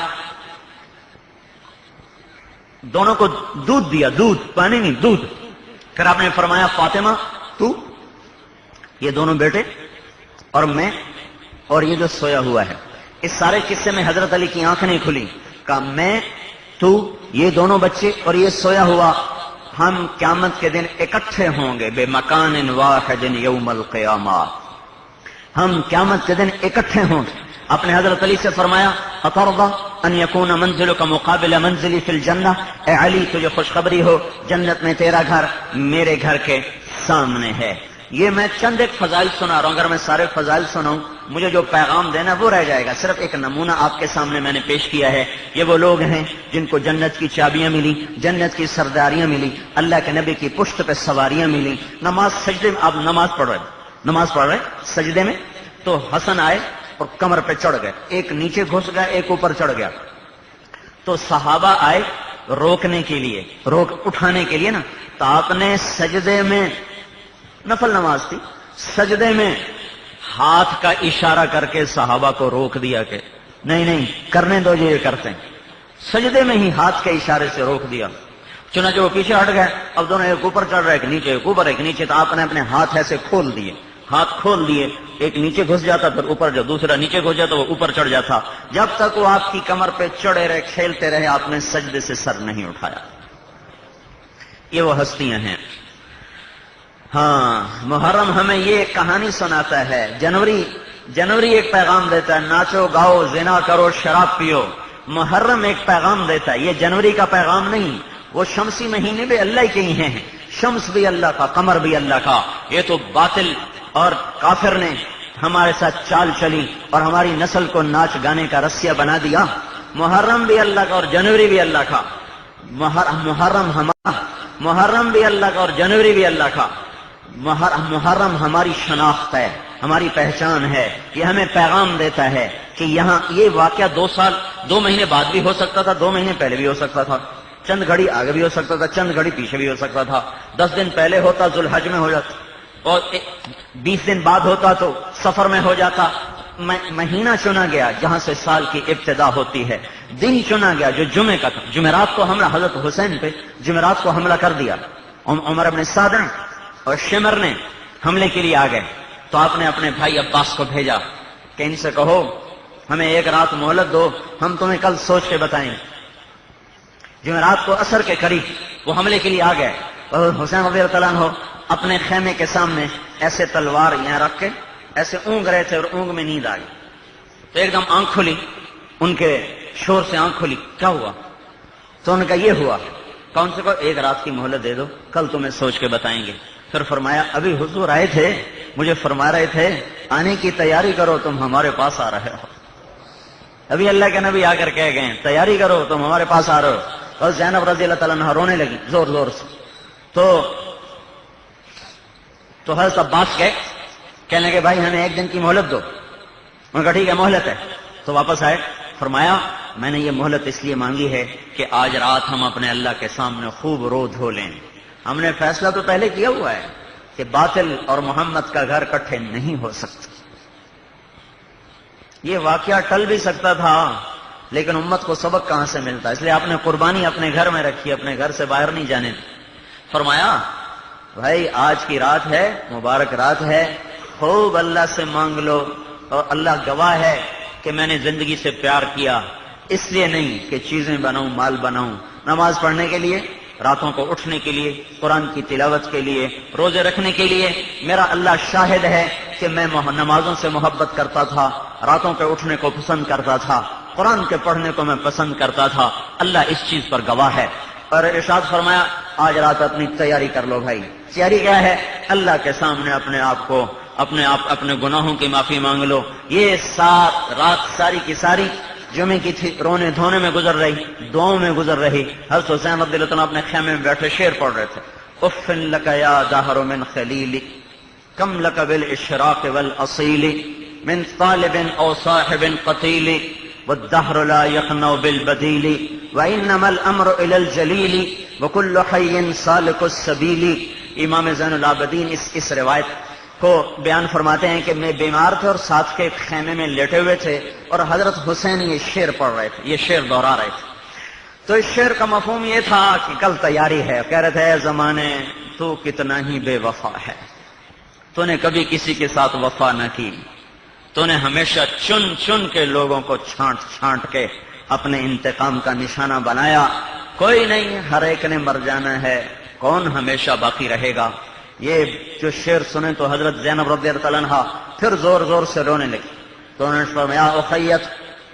دونوں کو دودھ دیا، دودھ، پانی نہیں، دودھ۔ پھر آپ نے فرمایا فاطمہ تو، یہ دونوں بیٹے اور میں اور یہ جو سویا ہوا ہے۔ اس سارے قصے میں حضرت علی کی آنکھ نہیں کھلی، کہا میں، تو، یہ دونوں بچے اور یہ سویا ہوا، ہم قیامت کے دن اکٹھے ہوں گے بے مکان واحد یوم القیامہ، ہم قیامت کے دن اکٹھے ہوں گے۔ اپنے حضرت علی سے فرمایا اترضى ان يكون منزلك مقابل منزلي في الجنہ، اے علی تجھے خوشخبری ہو جنت میں تیرا گھر میرے گھر کے سامنے ہے۔ یہ میں چند ایک فضائل سنا رہا ہوں، اگر میں سارے فضائل سناؤں مجھے جو پیغام دینا وہ رہ جائے گا۔ صرف ایک نمونہ آپ کے سامنے میں نے پیش کیا ہے۔ یہ وہ لوگ ہیں جن کو جنت کی چابیاں ملی، جنت کی سرداریاں ملی، اللہ کے نبی کی پشت پہ سواریاں ملی۔ نماز سجدے میں، آپ نماز پڑھ رہے سجدے میں، تو حسن آئے اور کمر پہ چڑھ گئے، ایک نیچے گھس گیا ایک اوپر چڑھ گیا۔ تو صحابہ آئے روکنے کے لیے، اٹھانے کے لیے نا، تو آپ نے سجدے میں، نفل نماز تھی، سجدے میں ہاتھ کا اشارہ کر کے صحابہ کو روک دیا کہ نہیں کرنے دو جو یہ کرتے ہیں۔ سجدے میں ہی ہاتھ کے اشارے سے روک دیا، چنانچہ وہ پیچھے ہٹ گئے۔ اب دونوں ایک اوپر چڑھ رہے، ایک نیچے، ایک اوپر ایک نیچے، تو آپ نے اپنے ہاتھ ایسے کھول دیے، ایک نیچے گھس جاتا پھر اوپر، جو دوسرا نیچے گھس جاتا وہ اوپر چڑھ جاتا، جب تک وہ آپ کی کمر پہ چڑھے رہے، کھیلتے رہے، آپ نے سجدے سے سر نہیں اٹھایا۔ یہ وہ ہستیاں ہیں۔ ہاں، محرم ہمیں یہ کہانی سناتا ہے، جنوری ایک پیغام دیتا ہے، ناچو گاؤ زنا کرو شراب پیو۔ محرم ایک پیغام دیتا ہے، یہ جنوری کا پیغام نہیں۔ وہ شمسی مہینے بھی اللہ کے ہی ہیں، شمس بھی اللہ کا، قمر بھی اللہ کا۔ یہ تو باطل اور کافر نے ہمارے ساتھ چال چلی اور ہماری نسل کو ناچ گانے کا رسیا بنا دیا۔ محرم بھی اللہ کا اور جنوری بھی اللہ کا، محرم بھی اللہ کا اور جنوری بھی اللہ کا۔ محرم ہماری شناخت ہے، ہماری پہچان ہے، یہ ہمیں پیغام دیتا ہے کہ یہاں یہ واقعہ 2 مہینے بعد بھی ہو سکتا تھا، 2 مہینے پہلے بھی ہو سکتا تھا، چند گھڑی آگے بھی ہو سکتا تھا، چند گھڑی پیچھے بھی ہو سکتا تھا۔ 10 دن پہلے ہوتا ذوالحج میں ہو جاتا، اور 20 دن بعد ہوتا تو سفر میں ہو جاتا۔ مہینہ چنا گیا جہاں سے سال کی ابتدا ہوتی ہے، دن چنا گیا جو جمعے کا تھا۔ جمعرات کو حملہ، حضرت حسین پہ جمعرات کو حملہ کر دیا۔ عمر بن سعد اور شمر نے حملے کے لیے آ گئے، تو آپ نے اپنے بھائی عباس کو بھیجا کہ ان سے کہو ہمیں 1 رات مہلت دو، ہم تمہیں کل سوچ کے بتائیں گے۔ جمعرات کو عصر کے قریب وہ حملے کے لیے آ گئے، اور حسین رضی اللہ عنہ اپنے خیمے کے سامنے ایسے تلوار یہاں رکھ کے ایسے اونگ رہے تھے، اور اونگ میں نیند آ گئی، تو ایک دم آنکھ کھلی، ان کے شور سے آنکھ کھلی، کیا ہوا؟ تو ان کا یہ ہوا، کون سے کو 1 رات کی مہلت دے دو، کل تمہیں سوچ کے بتائیں گے۔ پھر فرمایا ابھی حضور آئے تھے، مجھے فرما رہے تھے آنے کی تیاری کرو، تم ہمارے پاس آ رہے ہو۔ ابھی اللہ کے نبی آ کر کہہ گئے تیاری کرو، تم ہمارے پاس آ رہے ہو۔ اور زینب رضی اللہ تعالیٰ عنہ رونے لگی زور زور سے، تو حضرت عباس گئے، کہنے لگے بھائی ہمیں 1 دن کی مہلت دو۔ انہوں نے کہا ٹھیک ہے مہلت ہے۔ تو واپس آئے، فرمایا میں نے یہ مہلت اس لیے مانگی ہے کہ آج رات ہم اپنے اللہ کے سامنے خوب رو دھو لیں۔ ہم نے فیصلہ تو پہلے کیا ہوا ہے کہ باطل اور محمد کا گھر اکٹھے نہیں ہو سکتے۔ یہ واقعہ ٹل بھی سکتا تھا، لیکن امت کو سبق کہاں سے ملتا، اس لیے آپ نے قربانی اپنے گھر میں رکھی، اپنے گھر سے باہر نہیں جانے دی۔ فرمایا بھائی آج کی رات ہے، مبارک رات ہے، خوب اللہ سے مانگ لو، اور اللہ گواہ ہے کہ میں نے زندگی سے پیار کیا، اس لیے نہیں کہ چیزیں بناؤں، مال بناؤں، نماز پڑھنے کے لیے، راتوں کو اٹھنے کے لیے، قرآن کی تلاوت کے لیے، روزے رکھنے کے لیے۔ میرا اللہ شاہد ہے کہ میں نمازوں سے محبت کرتا تھا، راتوں کے اٹھنے کو پسند کرتا تھا، قرآن کے پڑھنے کو میں پسند کرتا تھا، اللہ اس چیز پر گواہ ہے۔ اور ارشاد فرمایا آج رات اپنی تیاری کر لو بھائی۔ تیاری کیا ہے؟ اللہ کے سامنے اپنے آپ کو، اپنے گناہوں کی معافی مانگ لو۔ یہ رات ساری کی ساری جمعے کی تھی، رونے دھونے میں گزر رہی، دعاؤں میں گزر رہی۔ حضرت حسین رضی اللہ عنہ اپنے خیمے میں بیٹھے شعر پڑھ رہے تھے، اف لک یا دہر من خلیل کم لک بالاشراق والاصیل من طالب او صاحب قتیل والدهر لا يقنع بالبديل وانما الامر الى الجليل وكل حي سالك السبيل۔ امام زین العابدین اس روایت کو بیان فرماتے ہیں کہ میں بیمار تھے اور ساتھ کے خیمے میں لیٹے ہوئے تھے، اور حضرت حسین یہ شعر پڑھ رہے تھے، یہ شعر دہرا رہے تھے۔ تو اس شعر کا مفہوم یہ تھا کہ کل تیاری ہے۔ کہہ رہے تھے اے زمانے تو کتنا ہی بے وفا ہے، تو نے کبھی کسی کے ساتھ وفا نہ کی، تو نے ہمیشہ چن چن کے لوگوں کو چھانٹ چھانٹ کے اپنے انتقام کا نشانہ بنایا۔ کوئی نہیں، ہر ایک نے مر جانا ہے، کون ہمیشہ باقی رہے گا۔ یہ جو شعر سنے تو حضرت زینب رضی اللہ عنہا پھر زور زور سے رونے لگی۔ تو انہوں نے فرمایا اخیت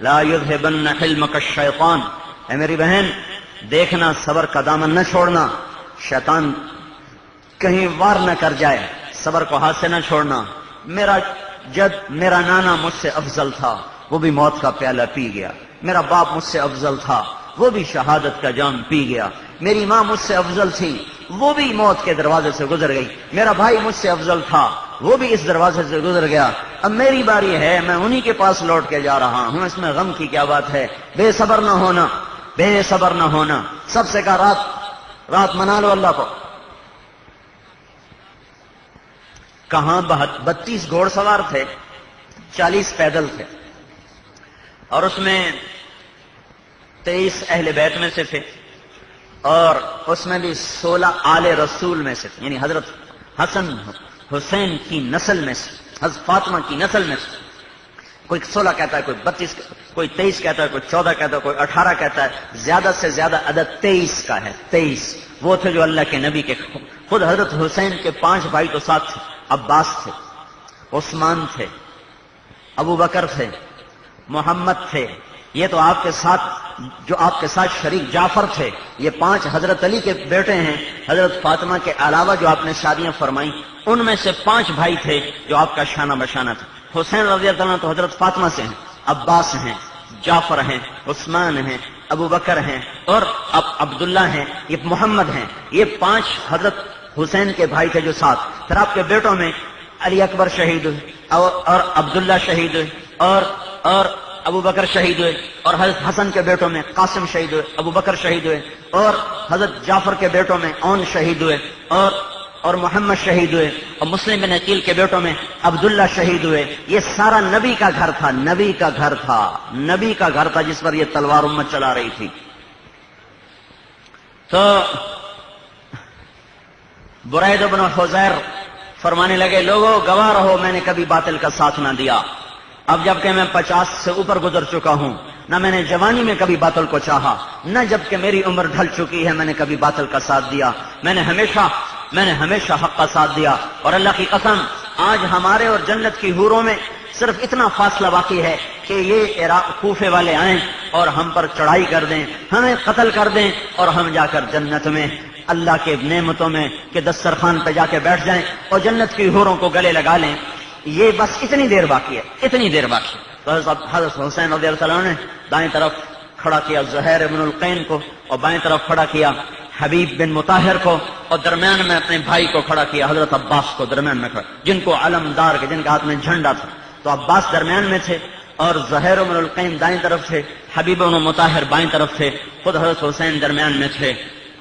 لا یذهبن حلمک الشیطان، اے میری بہن دیکھنا صبر کا دامن نہ چھوڑنا، شیطان کہیں وار نہ کر جائے، صبر کو ہاتھ سے نہ چھوڑنا۔ میرا نانا مجھ سے افضل تھا، وہ بھی موت کا پیالہ پی گیا۔ میرا باپ مجھ سے افضل تھا، وہ بھی شہادت کا جام پی گیا۔ میری ماں مجھ سے افضل تھی، وہ بھی موت کے دروازے سے گزر گئی۔ میرا بھائی مجھ سے افضل تھا، وہ بھی اس دروازے سے گزر گیا۔ اب میری باری ہے، میں انہی کے پاس لوٹ کے جا رہا ہوں، اس میں غم کی کیا بات ہے؟ بے صبر نہ ہونا، بے صبر نہ ہونا۔ سب سے کہا رات منا لو اللہ کو۔ کہاں 32 گھوڑ سوار تھے، 40 پیدل تھے، اور اس میں 23 اہل بیت میں سے تھے، اور اس میں بھی 16 آل رسول میں سے تھے، یعنی حضرت حسن حسین کی نسل میں سے، حضرت فاطمہ کی نسل میں سے۔ کوئی 16 کہتا ہے، کوئی 32، کوئی 23 کہتا ہے، کوئی 14 کہتا ہے، کوئی 18 کہتا ہے، زیادہ سے زیادہ عدد 23 کا ہے۔ 23 وہ تھے جو اللہ کے نبی کے خود حضرت حسین کے 5 بھائی تو ساتھ تھے، عباس تھے، عثمان تھے، ابو بکر تھے، محمد تھے، یہ تو آپ کے ساتھ جو آپ کے ساتھ شریک جعفر تھے، یہ 5 حضرت علی کے بیٹے ہیں۔ حضرت فاطمہ کے علاوہ جو آپ نے شادیاں فرمائیں ان میں سے 5 بھائی تھے جو آپ کا شانہ بشانہ تھا۔ حسین رضی اللہ عنہ تو حضرت فاطمہ سے ہیں، عباس ہیں، جعفر ہیں، عثمان ہیں، ابو بکر ہیں، اور اب عبداللہ ہیں، یہ محمد ہیں۔ یہ 5 حضرت حسین کے بھائی تھے جو ساتھ۔ پھر آپ کے بیٹوں میں علی اکبر شہید ہوئے، اور عبداللہ شہید ہوئے، اور ابو بکر شہید ہوئے، اور حضرت حسن کے بیٹوں میں قاسم شہید ہوئے، ابو بکر شہید ہوئے، اور حضرت جعفر کے بیٹوں میں اون شہید ہوئے، اور محمد شہید ہوئے، اور مسلم بن عقیل کے بیٹوں میں عبداللہ شہید ہوئے۔ یہ سارا نبی کا گھر تھا، نبی کا گھر تھا، نبی کا گھر تھا جس پر یہ تلوار امت چلا رہی تھی۔ تو برید بن حذیر فرمانے لگے، لوگوں گواہ رہو میں نے کبھی باطل کا ساتھ نہ دیا، اب جبکہ میں 50 سے اوپر گزر چکا ہوں، نہ میں نے جوانی میں کبھی باطل کو چاہا، نہ جبکہ میری عمر ڈھل چکی ہے میں نے کبھی باطل کا ساتھ دیا، میں نے ہمیشہ حق کا ساتھ دیا۔ اور اللہ کی قسم آج ہمارے اور جنت کی حوروں میں صرف اتنا فاصلہ باقی ہے کہ یہ کوفے والے آئیں اور ہم پر چڑھائی کر دیں، ہمیں قتل کر دیں، اور ہم جا کر جنت میں اللہ کے نعمتوں میں کہ دسترخوان پہ جا کے بیٹھ جائیں اور جنت کی حوروں کو گلے لگا لیں۔ یہ بس اتنی دیر باقی ہے، اتنی دیر باقی ہے۔ تو حضرت حسین رضی اللہ عنہ نے دائیں طرف کھڑا کیا زہیر بن القین کو، اور بائیں طرف کھڑا کیا حبیب بن مطہر کو، اور درمیان میں اپنے بھائی کو کھڑا کیا حضرت عباس کو درمیان میں کھڑا، جن کو علمدار کے جن کے ہاتھ میں جھنڈا تھا۔ تو عباس درمیان میں تھے اور زہیر بن القین دائیں طرف تھے، حبیب بن مطہر بائیں طرف تھے، خود حضرت حسین درمیان میں تھے۔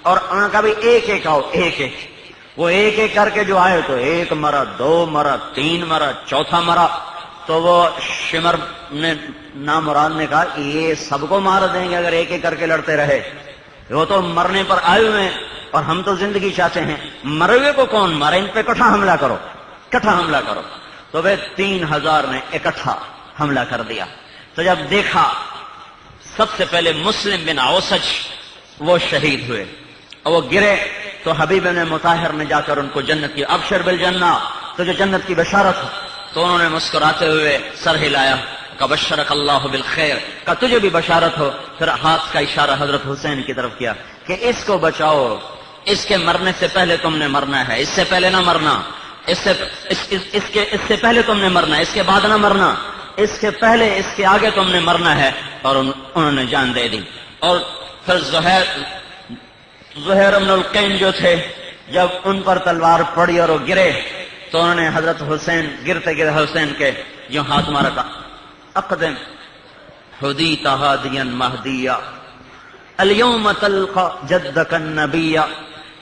اور ان کا بھی ایک ایک آؤ، ایک ایک، وہ ایک ایک کر کے جو آئے تو ایک مرا، دو مرا، تین مرا، چوتھا مرا۔ تو وہ شمر نے نامراد نے کہا کہ یہ سب کو مار دیں گے اگر ایک ایک کر کے لڑتے رہے، وہ تو مرنے پر آئے ہوئے ہیں اور ہم تو زندگی چاہتے ہیں، مرے ہوئے کو کون مارے، ان پہ اکٹھا حملہ کرو، اکٹھا حملہ کرو۔ تو وہ 3000 نے اکٹھا حملہ کر دیا۔ تو جب دیکھا سب سے پہلے مسلم بن اوسج وہ شہید ہوئے اور وہ گرے، تو حبیب بن مطہر نے جا کر ان کو جنت کی ابشر بالجنہ، تو جو جنت کی بشارت، تو انہوں نے مسکراتے ہوئے سر ہلایا، کہ بشرک اللہ بالخیر، کہ تجھے بھی بشارت ہو۔ پھر ہاتھ کا اشارہ حضرت حسین کی طرف کیا کہ اس کو بچاؤ، اس کے مرنے سے پہلے تم نے مرنا ہے، اس سے پہلے نہ مرنا، اس سے پہلے تم نے مرنا، اس کے بعد نہ مرنا، اس کے پہلے اس کے آگے تم نے مرنا ہے۔ اور انہوں نے جان دے دی۔ اور پھر زہیر بن القین جو تھے، جب ان پر تلوار پڑی اور وہ گرے، تو انہوں نے حضرت حسین گرتے گرے حسین کے جو ہاتھ مارا تھا، اقدم حدیت ہادیا مہدیا اليوم تلقى جدك النبي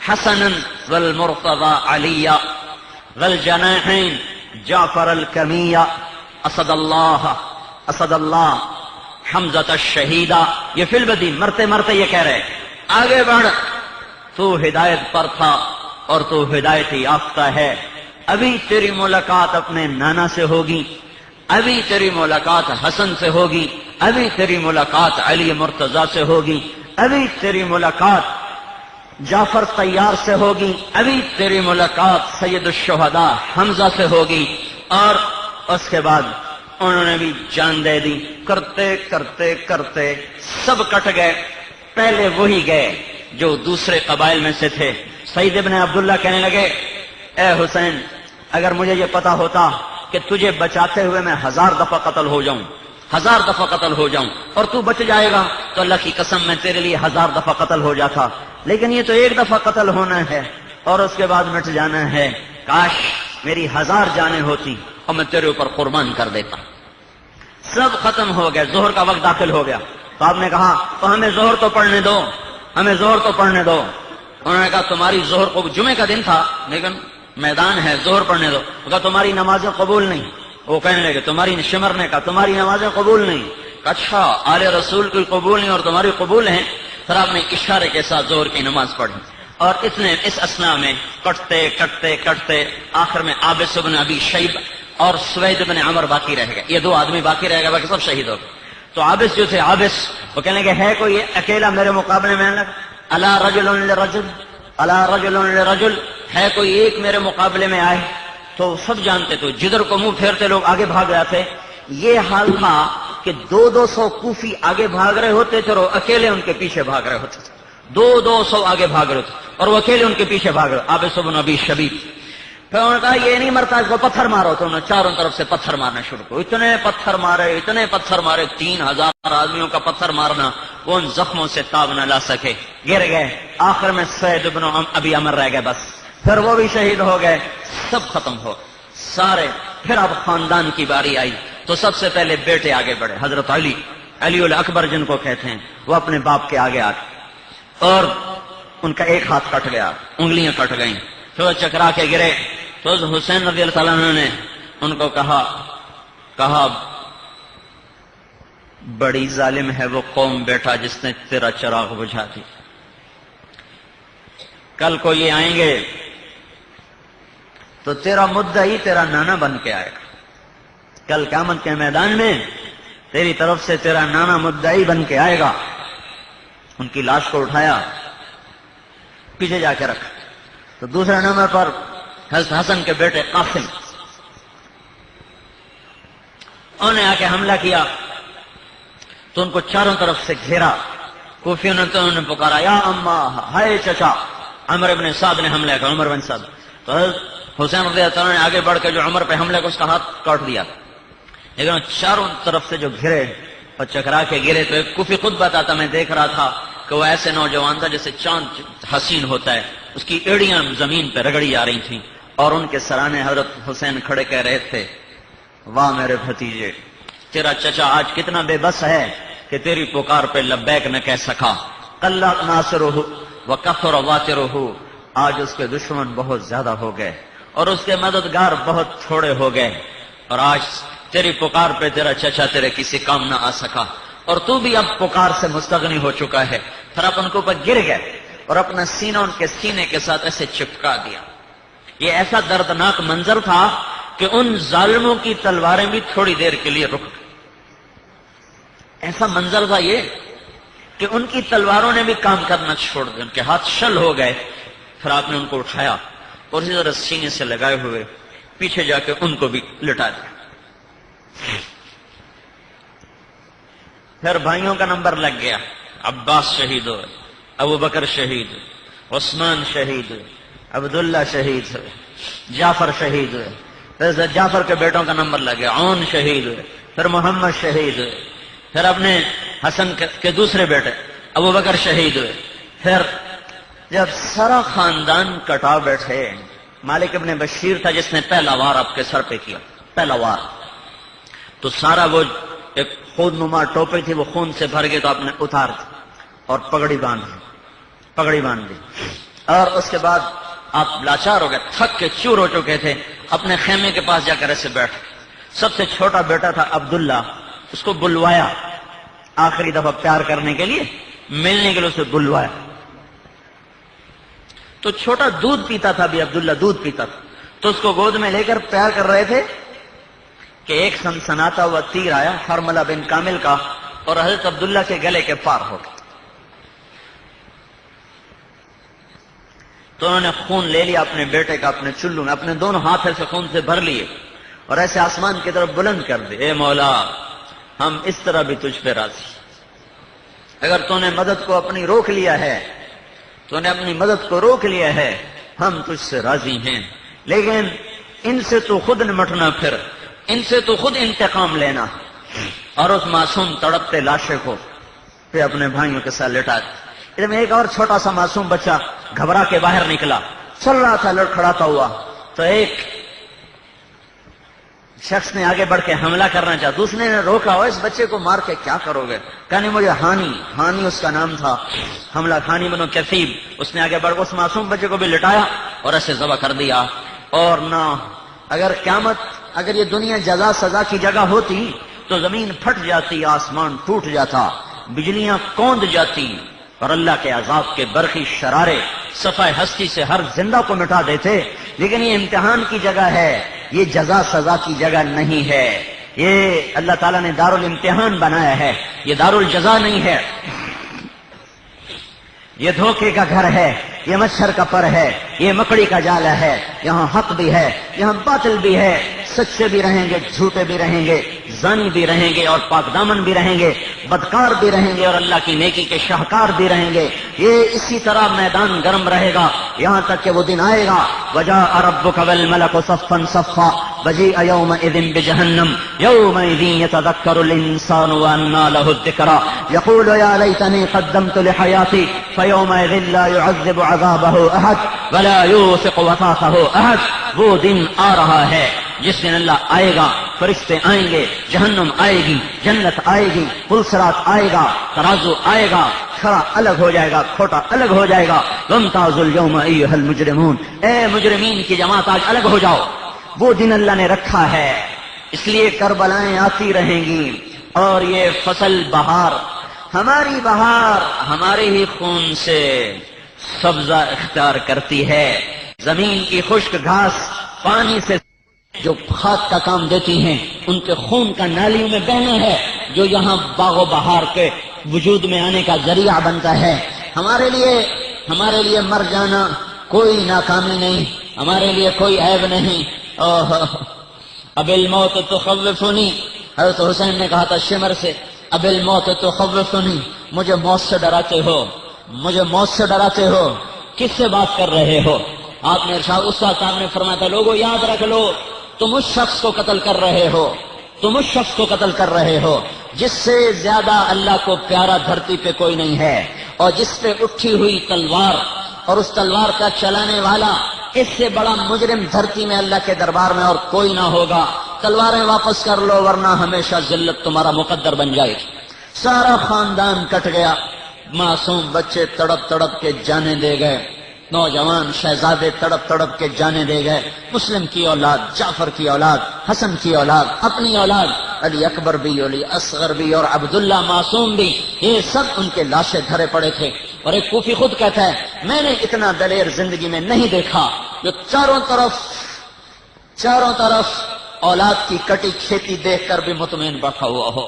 حسنا والمرتضى عليا والجناحين جعفر الكمية اسد اللہ حمزة الشہیدہ۔ یہ فی البدی مرتے مرتے یہ کہہ رہے آگے بڑھ، تو ہدایت پر تھا اور تو ہدایت یافتہ ہے، ابھی تیری ملاقات اپنے نانا سے ہوگی، ابھی تیری ملاقات حسن سے ہوگی، ابھی تیری ملاقات علی مرتضیٰ سے ہوگی، ابھی تیری ملاقات جعفر طیار سے ہوگی، ابھی تیری ملاقات سید الشہداء حمزہ سے ہوگی۔ اور اس کے بعد انہوں نے بھی جان دے دی۔ کرتے کرتے کرتے سب کٹ گئے، پہلے وہی گئے جو دوسرے قبائل میں سے تھے۔ سعید ابن عبداللہ کہنے لگے، اے حسین، اگر مجھے یہ پتا ہوتا کہ تجھے بچاتے ہوئے میں 1000 دفعہ قتل ہو جاؤں، 1000 دفعہ قتل ہو جاؤں، اور تو بچ جائے گا، تو اللہ کی قسم میں تیرے لیے 1000 دفعہ قتل ہو جاتا، لیکن یہ تو ایک دفعہ قتل ہونا ہے اور اس کے بعد مٹ جانا ہے۔ کاش میری 1000 جانیں ہوتی اور میں تیرے اوپر قربان کر دیتا۔ سب ختم ہو گئے، ظہر کا وقت داخل ہو گیا، تو آپ نے کہا تو ہمیں ظہر تو پڑھنے دو، ہمیں ظہر تو پڑھنے دو۔ انہوں نے کہا تمہاری ظہر کو، جمعے کا دن تھا لیکن میدان ہے، ظہر پڑھنے دو۔ کہا تمہاری نمازیں قبول نہیں۔ وہ کہنے لگے تمہاری شمر نے کہا تمہاری نمازیں قبول نہیں۔ اچھا آل رسول کی قبول نہیں اور تمہاری قبول ہیں؟ پھر آپ نے اشارے کے ساتھ ظہر کی نماز پڑھی، اور اس اسنا میں کٹتے کٹتے کٹتے آخر میں عابس بن ابی شیبہ اور سوید بن عمر باقی رہ گئے، یہ 2 آدمی باقی رہ گئے، باقی سب شہید ہو گئے۔ تو عابس جو تھے، عابس وہ کہنے لگے ہے کوئی اکیلا میرے مقابلے میں؟ الا رجل لرجل، الا رجل لرجل، ہے کوئی ایک میرے مقابلے میں آئے؟ تو سب جانتے تو جدھر کو منہ پھیرتے لوگ آگے بھاگ رہے تھے۔ یہ حال تھا کہ 200 کوفی آگے بھاگ رہے ہوتے تھے اور وہ اکیلے ان کے پیچھے بھاگ رہے ہوتے تھے، 200 آگے بھاگ رہے تھے اور وہ اکیلے ان کے پیچھے بھاگ رہے، عابس بن ابی شبیب۔ پھر انہوں نے کہا یہ نہیں مرتا، اس کو پتھر مارو۔ تو انہوں نے چاروں طرف سے پتھر مارنا شروع کیا، اتنے پتھر مارے 3000 آدمیوں کا پتھر مارنا، وہ ان زخموں سے تاب نہ لا سکے، گر گئے۔ آخر میں سعید بن ابی عمر رہ گئے، بس پھر وہ بھی شہید ہو گئے، سب ختم ہو سارے۔ پھر اب خاندان کی باری آئی، تو سب سے پہلے بیٹے آگے بڑھے، حضرت علی الاکبر جن کو کہتے ہیں، وہ اپنے باپ کے آگے آگے، اور ان کا ایک ہاتھ کٹ گیا، انگلیاں کٹ گئیں، پھر وہ چکرا کے گرے۔ تو حسین رضی اللہ تعالیٰ عنہ نے ان کو کہا بڑی ظالم ہے وہ قوم بیٹا جس نے تیرا چراغ بجھا دی، کل کو یہ آئیں گے تو تیرا مدعی تیرا نانا بن کے آئے گا، کل قیامت کے میدان میں تیری طرف سے تیرا نانا مدعی بن کے آئے گا۔ ان کی لاش کو اٹھایا، پیچھے جا کے رکھا، تو دوسرے نمبر پر حضرت حسن کے بیٹے قاسم، انہوں نے آ کے حملہ کیا تو ان کو چاروں طرف سے گھیرا۔ کوفیوں نے تو انہوں نے پکارا یا اماں، ہائے چچا۔ عمر بن سعد نے حملہ کیا، عمر بن سعد، تو حضرت حسین رضی اللہ تعالیٰ نے آگے بڑھ کے جو عمر پہ حملے کو اس کا ہاتھ کاٹ دیا، لیکن چاروں طرف سے جو گھرے اور چکرا کے گرے، تو ایک کوفی خود بتاتا، میں دیکھ رہا تھا کہ وہ ایسے نوجوان تھا جیسے چاند حسین ہوتا ہے، اس کی ایڑیاں زمین پہ رگڑی آ رہی تھیں، اور ان کے سرانے حضرت حسین کھڑے کہہ رہے تھے واہ میرے بھتیجے، تیرا چچا آج کتنا بے بس ہے کہ تیری پکار پہ لبیک نہ کہہ سکا۔ قلّ ناصرہ وکثر واترہ، آج اس کے دشمن بہت زیادہ ہو گئے اور اس کے مددگار بہت تھوڑے ہو گئے، اور آج تیری پکار پہ تیرا چچا تیرے کسی کام نہ آ سکا، اور تو بھی اب پکار سے مستغنی ہو چکا ہے۔ پھر آپ ان کے اوپر گر گئے اور اپنا سینہ ان کے سینے کے ساتھ ایسے چپکا دیا۔ یہ ایسا دردناک منظر تھا کہ ان ظالموں کی تلواریں بھی تھوڑی دیر کے لیے رک گئی۔ ایسا منظر تھا یہ کہ ان کی تلواروں نے بھی کام کرنا چھوڑ دیا، ان کے ہاتھ شل ہو گئے۔ پھر آپ نے ان کو اٹھایا اور اسی طرح سینے سے لگائے ہوئے پیچھے جا کے ان کو بھی لٹا دیا۔ پھر بھائیوں کا نمبر لگ گیا، عباس شہید ہوئے، ابو بکر شہید ہوئے، عثمان شہید ہوئے، عبداللہ شہید ہوئے، جعفر شہید ہوئے، پھر جعفر کے بیٹوں کا نمبر لگ گیا، عون شہید ہوئے، پھر محمد شہید ہوئے، پھر اپنے حسن کے دوسرے بیٹے ابو بکر شہید ہوئے۔ پھر جب سارا خاندان کٹا بیٹھے، مالک ابن بشیر تھا جس نے پہلا وار آپ کے سر پہ کیا، پہلا وار، تو سارا وہ ایک خود نما ٹوپی تھی وہ خون سے بھر گئی، تو آپ نے اتار دی اور پگڑی باندھ دی، اور اس کے بعد آپ لاچار ہو گئے، تھک کے چور ہو چکے تھے، اپنے خیمے کے پاس جا کر ایسے بیٹھ۔ سب سے چھوٹا بیٹا تھا عبداللہ، اس کو بلوایا آخری دفعہ پیار کرنے کے لیے، ملنے کے لیے اسے بلوایا، تو چھوٹا دودھ پیتا تھا، بھی عبداللہ دودھ پیتا تھا، تو اس کو گود میں لے کر پیار کر رہے تھے کہ ایک سنسناتا ہوا تیر آیا حرملہ بن کامل کا، اور حضرت عبداللہ کے گلے کے پار ہو گیا۔ تو انہوں نے خون لے لیا اپنے بیٹے کا اپنے چلو میں، اپنے دونوں ہاتھ سے خون سے بھر لیے اور ایسے آسمان کی طرف بلند کر دے، اے مولا ہم اس طرح بھی تجھ پہ راضی، اگر تو نے مدد کو اپنی روک لیا ہے، تو نے اپنی مدد کو روک لیا ہے، ہم تجھ سے راضی ہیں، لیکن ان سے تو خود نمٹنا، پھر ان سے تو خود انتقام لینا۔ اور اس معصوم تڑپتے لاشے کو پھر اپنے بھائیوں کے ساتھ لٹا دیا۔ میں ایک اور چھوٹا سا معصوم بچہ گھبرا کے باہر نکلا، چل رہا تھا لڑکھڑاتا ہوا، تو ایک شخص نے آگے بڑھ کے حملہ کرنا چاہا، دوسرے نے روکا، اور اس بچے کو مار کے کیا کرو گے؟ کہنے مجھے ہانی اس کا نام تھا، حملہ خانی بنو کثیب، اس نے آگے بڑھ کے اس معصوم بچے کو بھی لٹایا اور ایسے ذبح کر دیا۔ اور نہ اگر یہ دنیا جزا سزا کی جگہ ہوتی تو زمین پھٹ جاتی، آسمان ٹوٹ جاتا، بجلیاں کوند جاتی، اور اللہ کے عذاب کے برقی شرارے صفحہ ہستی سے ہر زندہ کو مٹا دیتے۔ لیکن یہ امتحان کی جگہ ہے، یہ جزا سزا کی جگہ نہیں ہے، یہ اللہ تعالیٰ نے دارالامتحان بنایا ہے، یہ دارالجزا نہیں ہے، یہ دھوکے کا گھر ہے، یہ مچھر کا پر ہے، یہ مکڑی کا جالا ہے، یہاں حق بھی ہے، یہاں باطل بھی ہے، سچے بھی رہیں گے، جھوٹے بھی رہیں گے، زانی بھی رہیں گے اور پاک دامن بھی رہیں گے، بدکار بھی رہیں گے اور اللہ کی نیکی کے شاہکار بھی رہیں گے۔ یہ اسی طرح میدان گرم رہے گا یہاں تک کہ وہ دن آئے گا، وَجَاءَ رَبُّكَ وَالْمَلَكُ صَفًّا صَفًّا وَجِيءَ يَوْمَئِذٍ بِجَهَنَّمَ يَوْمَئِذٍ يَتَذَكَّرُ الْإِنسَانُ وَأَنَّىٰ لَهُ الذِّكْرَىٰ يَقُولُ يَا لَيْتَنِي قَدَّمْتُ لِحَيَاتِي فَيَوْمَئِذٍ لَّا يُعَذِّبُ عَذَابَهُ أَحَدٌ وَلَا يُوثِقُ وَثَاقَهُ أَحَدٌ۔ وہ دن آ رہا ہے جس دن اللہ آئے گا فرشتے آئیں گے، جہنم آئے گی، جنت آئے گی، پلسرات آئے گا، ترازو آئے گا، کھڑا الگ ہو جائے گا، کھوٹا الگ ہو جائے گا۔ وامتازوا اليوم ایھا المجرمون، اے مجرمین کی جماعت آج الگ ہو جاؤ۔ وہ دن اللہ نے رکھا ہے، اس لیے کربلائیں آتی رہیں گی، اور یہ فصل بہار، ہماری بہار ہمارے ہی خون سے سبزہ اختیار کرتی ہے۔ زمین کی خشک گھاس پانی سے جو کھاد کا کام دیتی ہیں، ان کے خون کا نالیوں میں بہنا ہے، جو یہاں باغ و بہار کے وجود میں آنے کا ذریعہ بنتا ہے۔ ہمارے لیے مر جانا کوئی ناکامی نہیں، ہمارے لیے کوئی عیب نہیں۔ اب الموت تخوفنی، حضرت حسین نے کہا تھا شمر سے، اب الموت تخوفنی، مجھے موت سے ڈراتے ہو، مجھے موت سے ڈراتے ہو، کس سے بات کر رہے ہو؟ آپ نے ارشاد، استاد صاحب نے فرمایا تھا، لوگوں یاد رکھ لو، تم اس شخص کو قتل کر رہے ہو، تم اس شخص کو قتل کر رہے ہو جس سے زیادہ اللہ کو پیارا دھرتی پہ کوئی نہیں ہے، اور جس پہ اٹھی ہوئی تلوار اور اس تلوار کا چلانے والا اس سے بڑا مجرم دھرتی میں اللہ کے دربار میں اور کوئی نہ ہوگا۔ تلواریں واپس کر لو ورنہ ہمیشہ ذلت تمہارا مقدر بن جائے گی۔ سارا خاندان کٹ گیا، معصوم بچے تڑپ تڑپ کے جانے دے گئے، نوجوان شہزادے تڑپ تڑپ کے جانے دے گئے، مسلم کی اولاد، جعفر کی اولاد، حسن کی اولاد، اپنی اولاد، علی اکبر بھی، علی اصغر بھی، اور عبداللہ معصوم بھی، یہ سب ان کے لاشیں دھرے پڑے تھے۔ اور ایک کوفی خود کہتا ہے، میں نے اتنا دلیر زندگی میں نہیں دیکھا جو چاروں طرف اولاد کی کٹی کھیتی دیکھ کر بھی مطمئن بیٹھا ہوا ہو،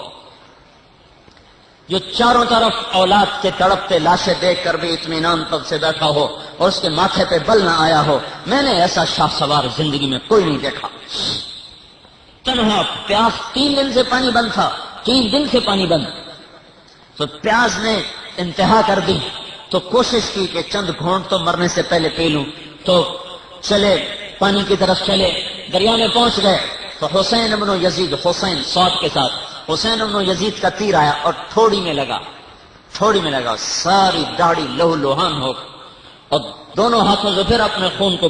جو چاروں طرف اولاد کے تڑپتے لاشیں دیکھ کر بھی اطمینان پب سے بیٹھا ہو اور اس کے ماتھے پہ بل نہ آیا ہو، میں نے ایسا شاہ سوار زندگی میں کوئی نہیں دیکھا۔ تنہا پیاس، 3 دن سے پانی بند تھا، 3 دن سے پانی بند، تو پیاس نے انتہا کر دی، تو کوشش کی کہ چند گھونٹ تو مرنے سے پہلے پی لوں، تو چلے پانی کی طرف چلے، دریا میں پہنچ گئے تو حسین ابن یزید، حسین صاد کے ساتھ، حسین ابن یزید کا تیر آیا اور تھوڑی میں لگا، ساری داڑھی لہو لوہان ہو گئی، اور دونوں ہاتھوں سے پھر اپنے خون کو،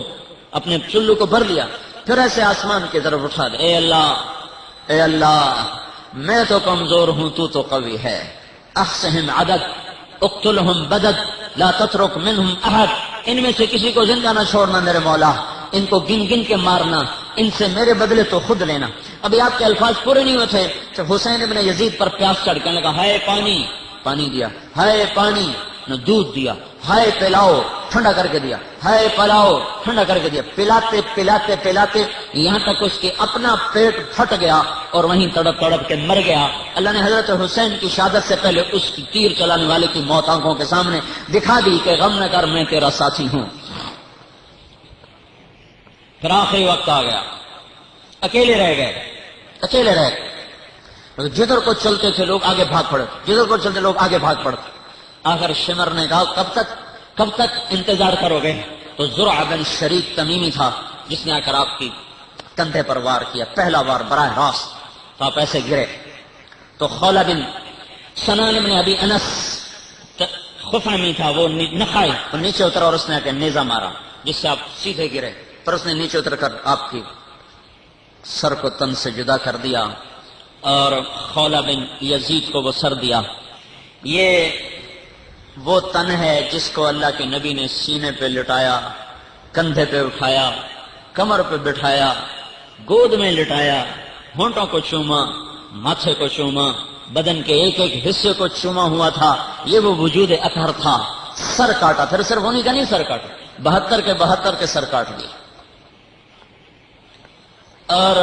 اپنے چلو کو بھر لیا، پھر ایسے آسمان کی طرف اٹھا دے، اے اللہ میں تو کمزور ہوں، تو قوی ہے، احصہم عدد اقتلہم بدد لا تترک منہم احد، ان میں سے کسی کو زندہ نہ چھوڑنا میرے مولا، ان کو گن گن کے مارنا، ان سے میرے بدلے تو خود لینا۔ ابھی آپ کے الفاظ پورے نہیں ہوئے تھے کہ حسین ابن یزید پر پیاس چڑھ کے لگا، ہائے پانی، پانی دیا، ہائے پانی، نہ دودھ دیا، ہائے پلاؤ، ٹھنڈا کر کے دیا، ہائے پلاؤ، ٹھنڈا کر کے دیا، پلاتے پلاتے پلاتے یہاں تک اس کے اپنا پیٹ پھٹ گیا اور وہیں تڑپ تڑپ کے مر گیا۔ اللہ نے حضرت حسین کی شہادت سے پہلے اس کی تیر چلانے والے کی موت آنکھوں کے سامنے دکھا دی کہ غم نہ کر، میں تیرا ساتھی ہوں۔ پھر آخری وقت آ گیا، اکیلے رہ گئے، جدھر کو چلتے تھے لوگ آگے بھاگ پڑے، جدھر کو چلتے لوگ آگے بھاگ پڑتے۔ آخر شمر نے کہا، کب تک انتظار کرو گے؟ تو زرع بن شریک تمیمی تھا جس نے آ کر آپ کی کندھے پر وار کیا، پہلا وار براہ راست، تو آپ ایسے گرے۔ تو خولہ بن سنان بن ابی انس خفامی تھا، وہ نخائی، وہ نیچے اترا اور اس نے آ کے نیزہ مارا جس سے آپ سیدھے گرے، پر اس نے نیچے اتر کر آپ کی سر کو تن سے جدا کر دیا اور خولہ بن یزید کو وہ سر دیا۔ یہ وہ تن ہے جس کو اللہ کے نبی نے سینے پہ لٹایا، کندھے پہ اٹھایا، کمر پہ بٹھایا، گود میں لٹایا، ہونٹوں کو چوما، ماتھے کو چوما، بدن کے ایک ایک حصے کو چوما ہوا تھا۔ یہ وہ وجود اطہر تھا۔ سر کاٹا، پھر صرف انہیں کا نہیں سر کاٹا، 72 کے سر کاٹ دیے، اور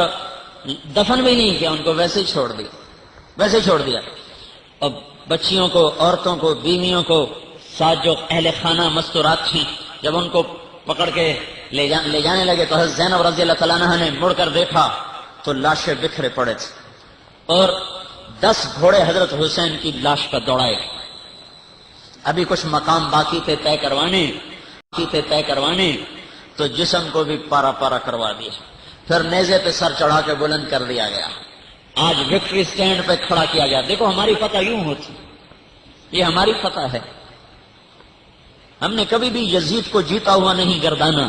دفن بھی نہیں کیا، ان کو ویسے ہی چھوڑ دیا۔ اب بچیوں کو، عورتوں کو، بیویوں کو، ساتھ جو اہل خانہ مستورات تھیں، جب ان کو پکڑ کے لے جانے لگے تو حضرت زینب رضی اللہ تعالیٰ عنہ نے مڑ کر دیکھا تو لاشیں بکھرے پڑے تھے، اور 10 گھوڑے حضرت حسین کی لاش پر دوڑائے۔ ابھی کچھ مقام باقی تھے طے کروانے، تو جسم کو بھی پارا پارا کروا دیا، پھر نیزے پہ سر چڑھا کے بلند کر دیا گیا، آج وکٹری سٹینڈ پہ کھڑا کیا گیا۔ دیکھو ہماری فتح یوں ہوتی، یہ ہماری فتح ہے۔ ہم نے کبھی بھی یزید کو جیتا ہوا نہیں گردانا،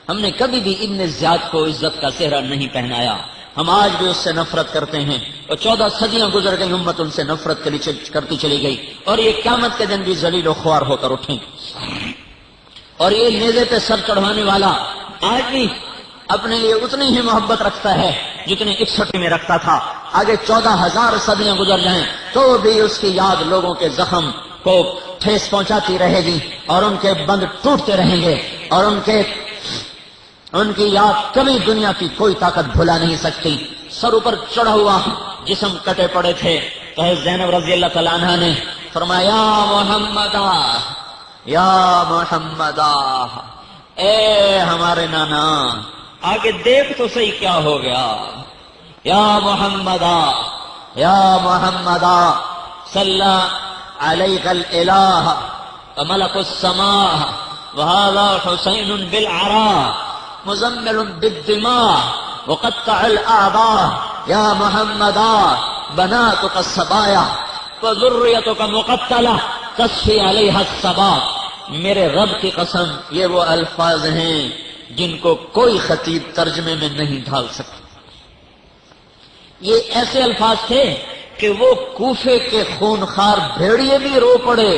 ہم نے کبھی بھی ابن زیاد کو عزت کا صحرا نہیں پہنایا، ہم آج بھی اس سے نفرت کرتے ہیں، اور 14 صدیاں گزر گئی، امت ان سے نفرت کرتی چلی گئی، اور یہ قیامت کے دن بھی ذلیل و خوار ہو کر اٹھیں گے۔ اور یہ نیزے پہ سر چڑھانے والا آج بھی اپنے لیے اتنی ہی محبت رکھتا ہے جتنی 61 میں رکھتا تھا۔ آگے 14,000 صدیاں گزر جائیں تو بھی اس کی یاد لوگوں کے زخم کو ٹھیس پہنچاتی رہے گی، اور ان کے بند ٹوٹتے رہیں گے، اور ان کی یاد کبھی دنیا کی کوئی طاقت بھلا نہیں سکتی۔ سر اوپر چڑھا ہوا، جسم کٹے پڑے تھے، تو زینب رضی اللہ تعالیٰ عنہ نے فرمایا یا محمدہ، یا محمدہ، اے ہمارے نانا آگے دیکھ تو صحیح کیا ہو گیا، یا محمدہ، یا محمدہ صلی علیک الالہ وملک السماء وهذا حسین بالعراء مزمل بالدماء وقطع الاعضاء یا محمدہ بناتک الصبایا وذریتک مقتلہ تصفی علیہ الصبا۔ میرے رب کی قسم یہ وہ الفاظ ہیں جن کو کوئی خطیب ترجمے میں نہیں ڈھال سکتا۔ یہ ایسے الفاظ تھے کہ وہ کوفے کے خونخوار بھیڑیے بھی رو پڑے،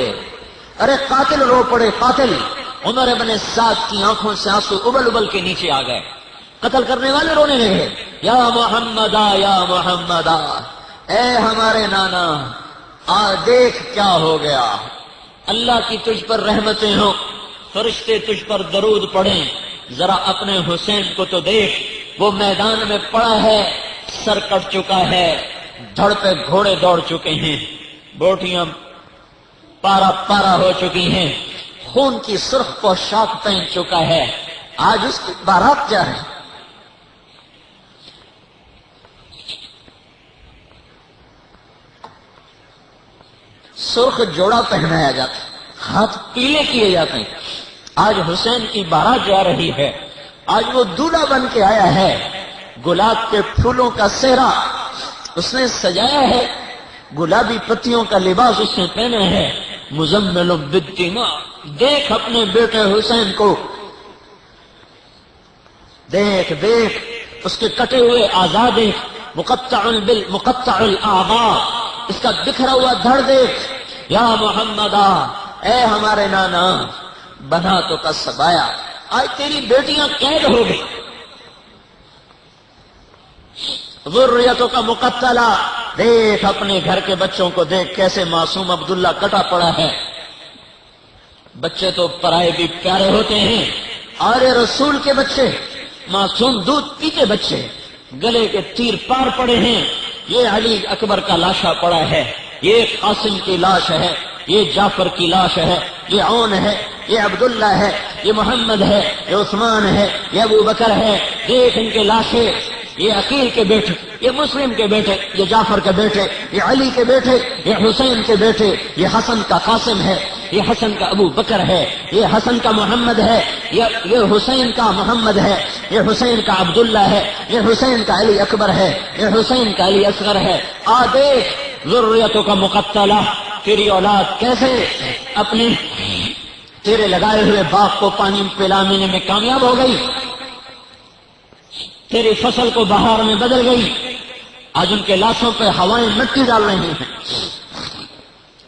ارے قاتل رو پڑے، قاتل۔ عمر بن سعد کی آنکھوں سے آنسو ابل ابل کے نیچے آ گئے، قتل کرنے والے رونے لگے، یا محمدہ، یا محمدہ، اے ہمارے نانا دیکھ کیا ہو گیا، اللہ کی تجھ پر رحمتیں ہوں، فرشتے تجھ پر درود پڑھیں، ذرا اپنے حسین کو تو دیکھ، وہ میدان میں پڑا ہے، سر کٹ چکا ہے، دھڑ پہ گھوڑے دوڑ چکے ہیں، بوٹیاں پارا پارا ہو چکی ہیں، خون کی سرخ پوشاک پہن چکا ہے، آج اس کی بارات کیا ہے؟ سرخ جوڑا پہنایا جاتا ہے، ہاتھ پیلے کیے جاتے ہیں۔ آج حسین کی بارات جا رہی ہے، آج وہ دولہا بن کے آیا ہے، گلاب کے پھولوں کا سہرا اس نے سجایا ہے، گلابی پتیوں کا لباس اس نے پہنا ہے، مزمل بالدماء۔ دیکھ اپنے بیٹے حسین کو، دیکھ دیکھ اس کے کٹے ہوئے اعضاء دیکھ، مقطع الاعضاء، اس کا بکھرا ہوا دھڑ دیکھ، یا محمدہ، اے ہمارے نانا بناتوں کا سبایا، آج تیری بیٹیاں قید ہو گئی، ذریتوں کا مقتلہ، دیکھ اپنے گھر کے بچوں کو دیکھ، کیسے معصوم عبداللہ کٹا پڑا ہے۔ بچے تو پرائے بھی پیارے ہوتے ہیں، اور رسول کے بچے، معصوم دودھ پیتے بچے، گلے کے تیر پار پڑے ہیں۔ یہ علی اکبر کا لاشا پڑا ہے، یہ قاسم کی لاش ہے، یہ جعفر کی لاش ہے، یہ عون ہے، یہ عبداللہ ہے، یہ محمد ہے، یہ عثمان ہے، یہ ابو بکر ہے، دیکھ ان کے لاشیں، یہ عقیل کے بیٹے، یہ مسلم کے بیٹے، یہ جعفر کے بیٹے، یہ علی کے بیٹے، یہ حسین کے بیٹے، یہ حسن کا قاسم ہے، یہ حسن کا ابو بکر ہے، یہ حسن کا محمد ہے، یہ حسین کا محمد ہے، یہ حسین کا عبداللہ ہے، یہ حسین کا علی اکبر ہے، یہ حسین کا علی اصغر ہے۔ آ دیکھ ذریتوں کا مقتلہ، تیری اولاد کیسے اپنے تیرے لگائے ہوئے باغ کو پانی پلانے میں کامیاب ہو گئی، تیری فصل کو بہار میں بدل گئی، آج ان کے لاشوں پہ ہوائیں مٹی ڈال رہی ہیں۔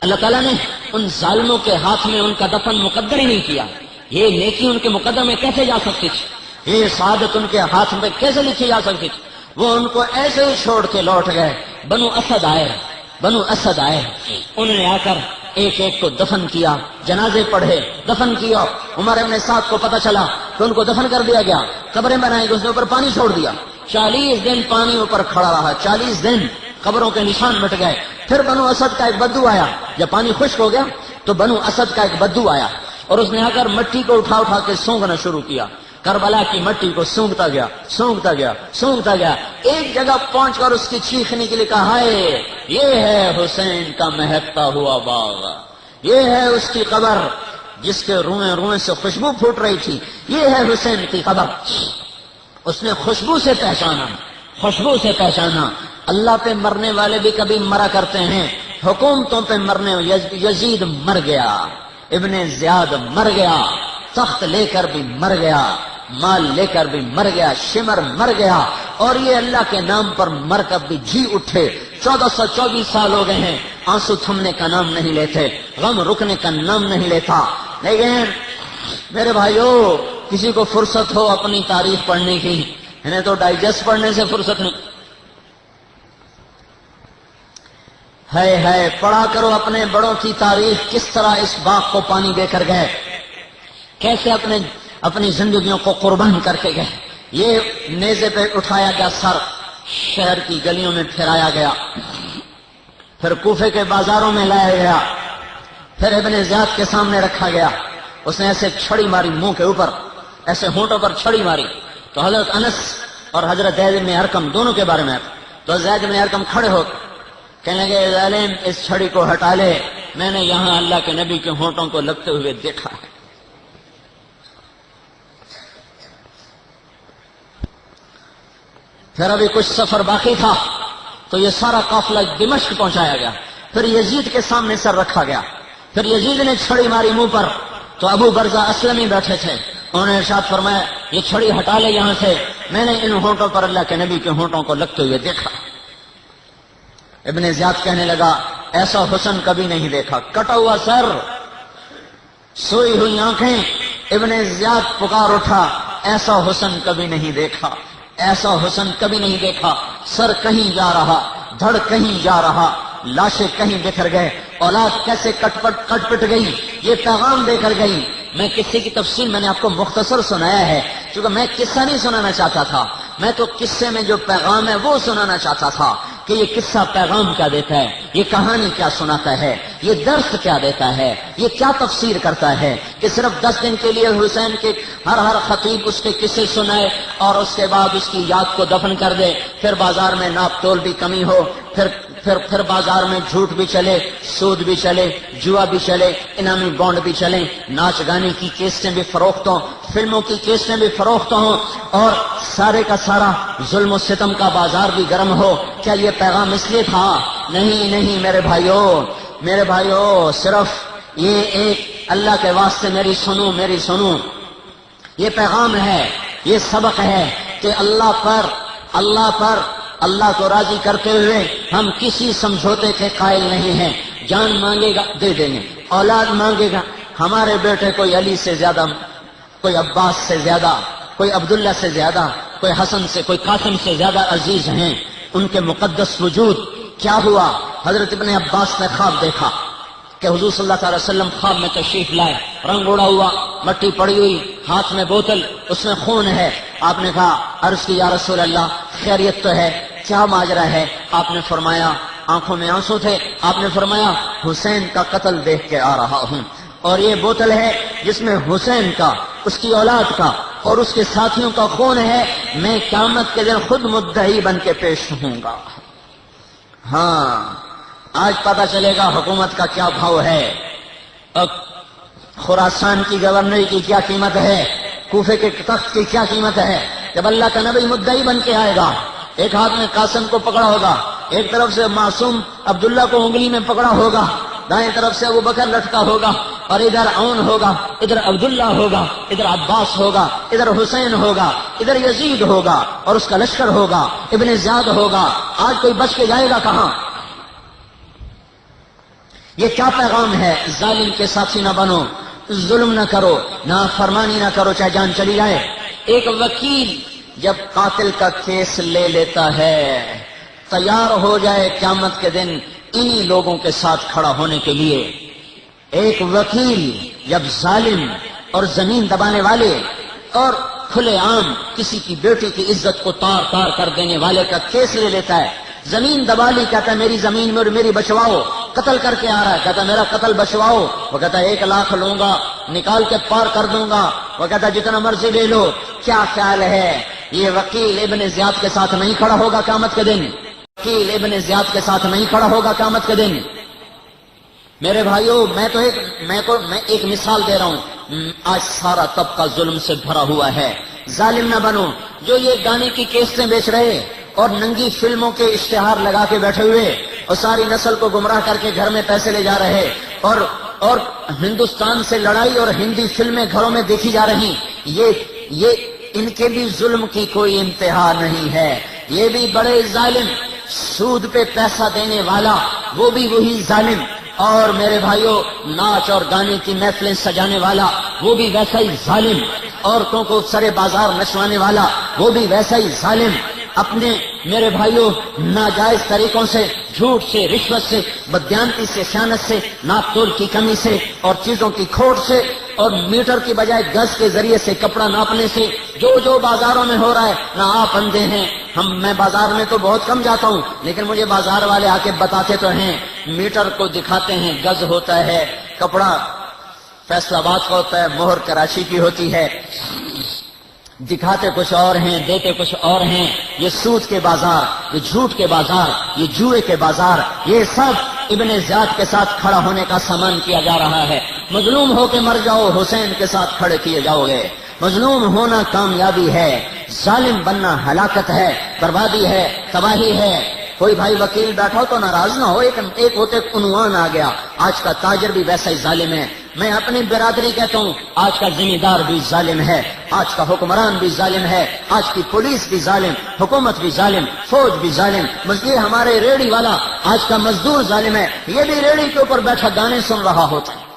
اللہ تعالیٰ نے ان ظالموں کے ہاتھ میں ان کا دفن مقدر ہی نہیں کیا، یہ نیکی ان کے مقدر میں کیسے جا سکتی تھی، یہ سعادت ان کے ہاتھ میں کیسے لکھی جا سکتی تھی؟ وہ ان کو ایسے ہی چھوڑ کے لوٹ گئے۔ بنو اسد آئے، انہوں نے آ کر ایک ایک کو دفن کیا، جنازے پڑھے، دفن کیا۔ عمر ابن سعد کو پتہ چلا کہ ان کو دفن کر دیا گیا، قبریں بنائی گئی، اس نے اوپر پانی چھوڑ دیا، 40 دن پانی اوپر کھڑا رہا، 40 دن قبروں کے نشان مٹ گئے۔ پھر بنو اسد کا ایک بدو آیا، جب پانی خشک ہو گیا تو بنو اسد کا ایک بدو آیا، اور اس نے آ کر مٹی کو اٹھا اٹھا کے سونگنا شروع کیا، کربلا کی مٹی کو سونگتا گیا، ایک جگہ پہنچ کر اس کی چیخ نکلی، کہا ہائے یہ ہے حسین کا مہکتا ہوا باغ، یہ ہے اس کی قبر جس کے روئیں روئیں سے خوشبو پھوٹ رہی تھی، یہ ہے حسین کی قبر۔ اس نے خوشبو سے پہچانا۔ اللہ پہ مرنے والے بھی کبھی مرا کرتے ہیں، حکومتوں پہ مرنے، یزید مر گیا، ابن زیاد مر گیا، تخت لے کر بھی مر گیا، مال لے کر بھی مر گیا، شمر مر گیا، اور یہ اللہ کے نام پر مر کر بھی جی اٹھے۔ 1424 سال ہو گئے ہیں، آنسو تھمنے کا نام نہیں لیتے، غم رکنے کا نام نہیں لیتا۔ لیکن میرے بھائیو، کسی کو فرصت ہو اپنی تاریخ پڑھنے کی، انہیں تو ڈائجسٹ پڑھنے سے فرصت نہیں ہے۔ پڑھا کرو اپنے بڑوں کی تاریخ، کس طرح اس باغ کو پانی دے کر گئے، کیسے اپنی زندگیوں کو قربان کر کے گئے۔ یہ نیزے پہ اٹھایا گیا سر، شہر کی گلیوں میں پھرایا گیا، پھر کوفے کے بازاروں میں لایا گیا، پھر ابن زیاد کے سامنے رکھا گیا۔ اس نے ایسے چھڑی ماری منہ کے اوپر، ایسے ہونٹوں پر چھڑی ماری، تو حضرت انس اور حضرت زید بن ارقم دونوں کے بارے میں تو زید بن ارقم کھڑے ہو کہنے لگے ظالم اس چھڑی کو ہٹا لے، میں نے یہاں اللہ کے نبی کے ہونٹوں کو لگتے ہوئے دیکھا ہے۔ پھر ابھی کچھ سفر باقی تھا تو یہ سارا قافلہ دمشق پہنچایا گیا، پھر یزید کے سامنے سر رکھا گیا، پھر یزید نے چھڑی ماری منہ پر تو ابو برزہ اسلمی بیٹھے تھے، انہوں نے ارشاد فرمایا یہ چھڑی ہٹا لے یہاں سے، میں نے ان ہونٹوں پر اللہ کے نبی کے ہونٹوں کو لگتے ہوئے دیکھا۔ ابن زیاد کہنے لگا ایسا حسن کبھی نہیں دیکھا، کٹا ہوا سر، سوئی ہوئی آنکھیں۔ ابن زیاد پکار اٹھا ایسا حسن کبھی نہیں دیکھا، ایسا حسن کبھی نہیں دیکھا۔ سر کہیں جا رہا، دھڑ کہیں جا رہا، لاشیں کہیں بکھر گئے، اولاد کیسے کٹ پٹ گئی، یہ پیغام دے کر گئی۔ میں قصے کی تفصیل میں نے آپ کو مختصر سنایا ہے، کیونکہ میں قصہ نہیں سنانا چاہتا تھا، میں تو قصے میں جو پیغام ہے وہ سنانا چاہتا تھا کہ یہ قصہ پیغام کیا دیتا ہے، یہ کہانی کیا سناتا ہے، یہ درس کیا دیتا ہے، یہ کیا تفسیر کرتا ہے کہ صرف 10 دن کے لیے حسین کے ہر خطیب اس کے قصے سنائے اور اس کے بعد اس کی یاد کو دفن کر دے، پھر بازار میں ناپ تول بھی کمی ہو، پھر بازار میں جھوٹ بھی چلے، سود بھی چلے، جوا بھی چلے، انعامی بانڈ بھی چلیں، ناچ گانے کی کیسٹیں بھی فروخت ہوں، فلموں کی کیسٹیں بھی فروخت ہوں، اور سارے کا سارا ظلم و ستم کا بازار بھی گرم ہو۔ کیا یہ پیغام اس لیے تھا؟ نہیں میرے بھائیوں، صرف یہ ایک اللہ کے واسطے میری سنو، یہ پیغام ہے، یہ سبق ہے کہ اللہ کو راضی کرتے ہوئے ہم کسی سمجھوتے کے قائل نہیں ہیں۔ جان مانگے گا دے دیں گے، اولاد مانگے گا، ہمارے بیٹے کوئی علی سے زیادہ، کوئی عباس سے زیادہ، کوئی عبداللہ سے زیادہ، کوئی حسن سے، کوئی قاسم سے زیادہ عزیز ہیں، ان کے مقدس وجود۔ کیا ہوا؟ حضرت ابن عباس نے خواب دیکھا کہ حضور صلی اللہ علیہ وسلم خواب میں تشریف لائے، رنگ اڑا ہوا، مٹی پڑی ہوئی، ہاتھ میں بوتل، اس میں خون ہے۔ آپ نے کہا، عرض کی یا رسول اللہ خیریت تو ہے، کیا ماجرا ہے؟ آپ نے فرمایا، آنکھوں میں آنسو تھے، آپ نے فرمایا حسین کا قتل دیکھ کے آ رہا ہوں، اور یہ بوتل ہے جس میں حسین کا، اس کی اولاد کا اور اس کے ساتھیوں کا خون ہے، میں قیامت کے دن خود مدعی بن کے پیش ہوں گا۔ ہاں، آج پتہ چلے گا حکومت کا کیا بھاؤ ہے، خراسان کی گورنری کی کیا قیمت ہے، کوفے کے تخت کی کیا قیمت ہے۔ جب اللہ کا نبی مدعی بن کے آئے گا، ایک ہاتھ میں قاسم کو پکڑا ہوگا، ایک طرف سے معصوم عبداللہ کو انگلی میں پکڑا ہوگا، دائیں طرف سے ابو بکر لٹکا ہوگا، اور ادھر عون ہوگا، ادھر عبداللہ ہوگا، ادھر عباس ہوگا، ادھر حسین ہوگا، ادھر یزید ہوگا، اور اس کا لشکر ہوگا، ابن زیاد ہوگا۔ آج کوئی بچ کے جائے گا کہاں؟ یہ کیا پیغام ہے؟ ظالم کے ساتھی نہ بنو، ظلم نہ کرو، نافرمانی نہ کرو چاہے جان چلی جائے۔ ایک وکیل جب قاتل کا کیس لے لیتا ہے، تیار ہو جائے قیامت کے دن انہی لوگوں کے ساتھ کھڑا ہونے کے لیے۔ ایک وکیل جب ظالم اور زمین دبانے والے اور کھلے عام کسی کی بیٹی کی عزت کو تار تار کر دینے والے کا کیس لے لیتا ہے، زمین دبا لی، کہتا ہے میری زمین میں میری بچواؤ، قتل کر کے آ رہا ہے، کہتا ہے میرا قتل بچواؤ، وہ کہتا ہے 1 لاکھ لوں گا، نکال کے پار کر دوں گا، وہ کہتا ہے جتنا مرضی لے لو۔ کیا خیال ہے یہ وکیل ابن زیاد کے ساتھ نہیں کھڑا ہوگا قیامت کے دن؟ وکیل ابن زیاد کے ساتھ نہیں کھڑا ہوگا قیامت کے دن؟ میرے بھائیوں، میں ایک مثال دے رہا ہوں۔ آج سارا طبقہ ظلم سے بھرا ہوا ہے، ظالم نہ بنو۔ جو یہ گانے کی کیسٹیں بیچ رہے اور ننگی فلموں کے اشتہار لگا کے بیٹھے ہوئے اور ساری نسل کو گمراہ کر کے گھر میں پیسے لے جا رہے، اور ہندوستان سے لڑائی اور ہندی فلمیں گھروں میں دیکھی جا رہی، یہ ان کے بھی ظلم کی کوئی انتہا نہیں ہے، یہ بھی بڑے ظالم، سود پہ پیسہ دینے والا وہ بھی وہی ظالم، اور میرے بھائیوں ناچ اور گانے کی محفلیں سجانے والا وہ بھی ویسا ہی ظالم، عورتوں کو سرے بازار نچوانے والا وہ بھی ویسا ہی ظالم، اپنے میرے بھائیوں ناجائز طریقوں سے، جھوٹ سے، رشوت سے، بددیانتی سے، خیانت سے، ناپ تول کی کمی سے اور چیزوں کی کھوٹ سے اور میٹر کی بجائے گز کے ذریعے سے کپڑا ناپنے سے جو بازاروں میں ہو رہا ہے، نہ آپ اندھے ہیں، میں بازار میں تو بہت کم جاتا ہوں لیکن مجھے بازار والے آ کے بتاتے تو ہیں، میٹر کو دکھاتے ہیں، گز ہوتا ہے، کپڑا فیصل آباد کا ہوتا ہے، مہر کراچی کی ہوتی ہے، دکھاتے کچھ اور ہیں، دیتے کچھ اور ہیں۔ یہ سود کے بازار، یہ جھوٹ کے بازار، یہ جوئے کے بازار، یہ سب ابن زیاد کے ساتھ کھڑا ہونے کا سامان کیا جا رہا ہے۔ مظلوم ہو کے مر جاؤ، حسین کے ساتھ کھڑے کیے جاؤ گے۔ مظلوم ہونا کامیابی ہے، ظالم بننا ہلاکت ہے، بربادی ہے، تباہی ہے۔ کوئی بھائی وکیل بیٹھا ہو تو ناراض نہ ہو، ایک ہوتے عنوان آ گیا، آج کا تاجر بھی ویسا ہی ظالم ہے۔ میں اپنی برادری کہتا ہوں، آج کا ذمہ دار بھی ظالم ہے، آج کا حکمران بھی ظالم ہے، آج کی پولیس بھی ظالم، حکومت بھی ظالم، فوج بھی ظالم، یہ ہمارے ریڑھی والا آج کا مزدور ظالم ہے۔ یہ بھی ریڑھی کے اوپر بیٹھا گانے سن رہا ہوتا ہے،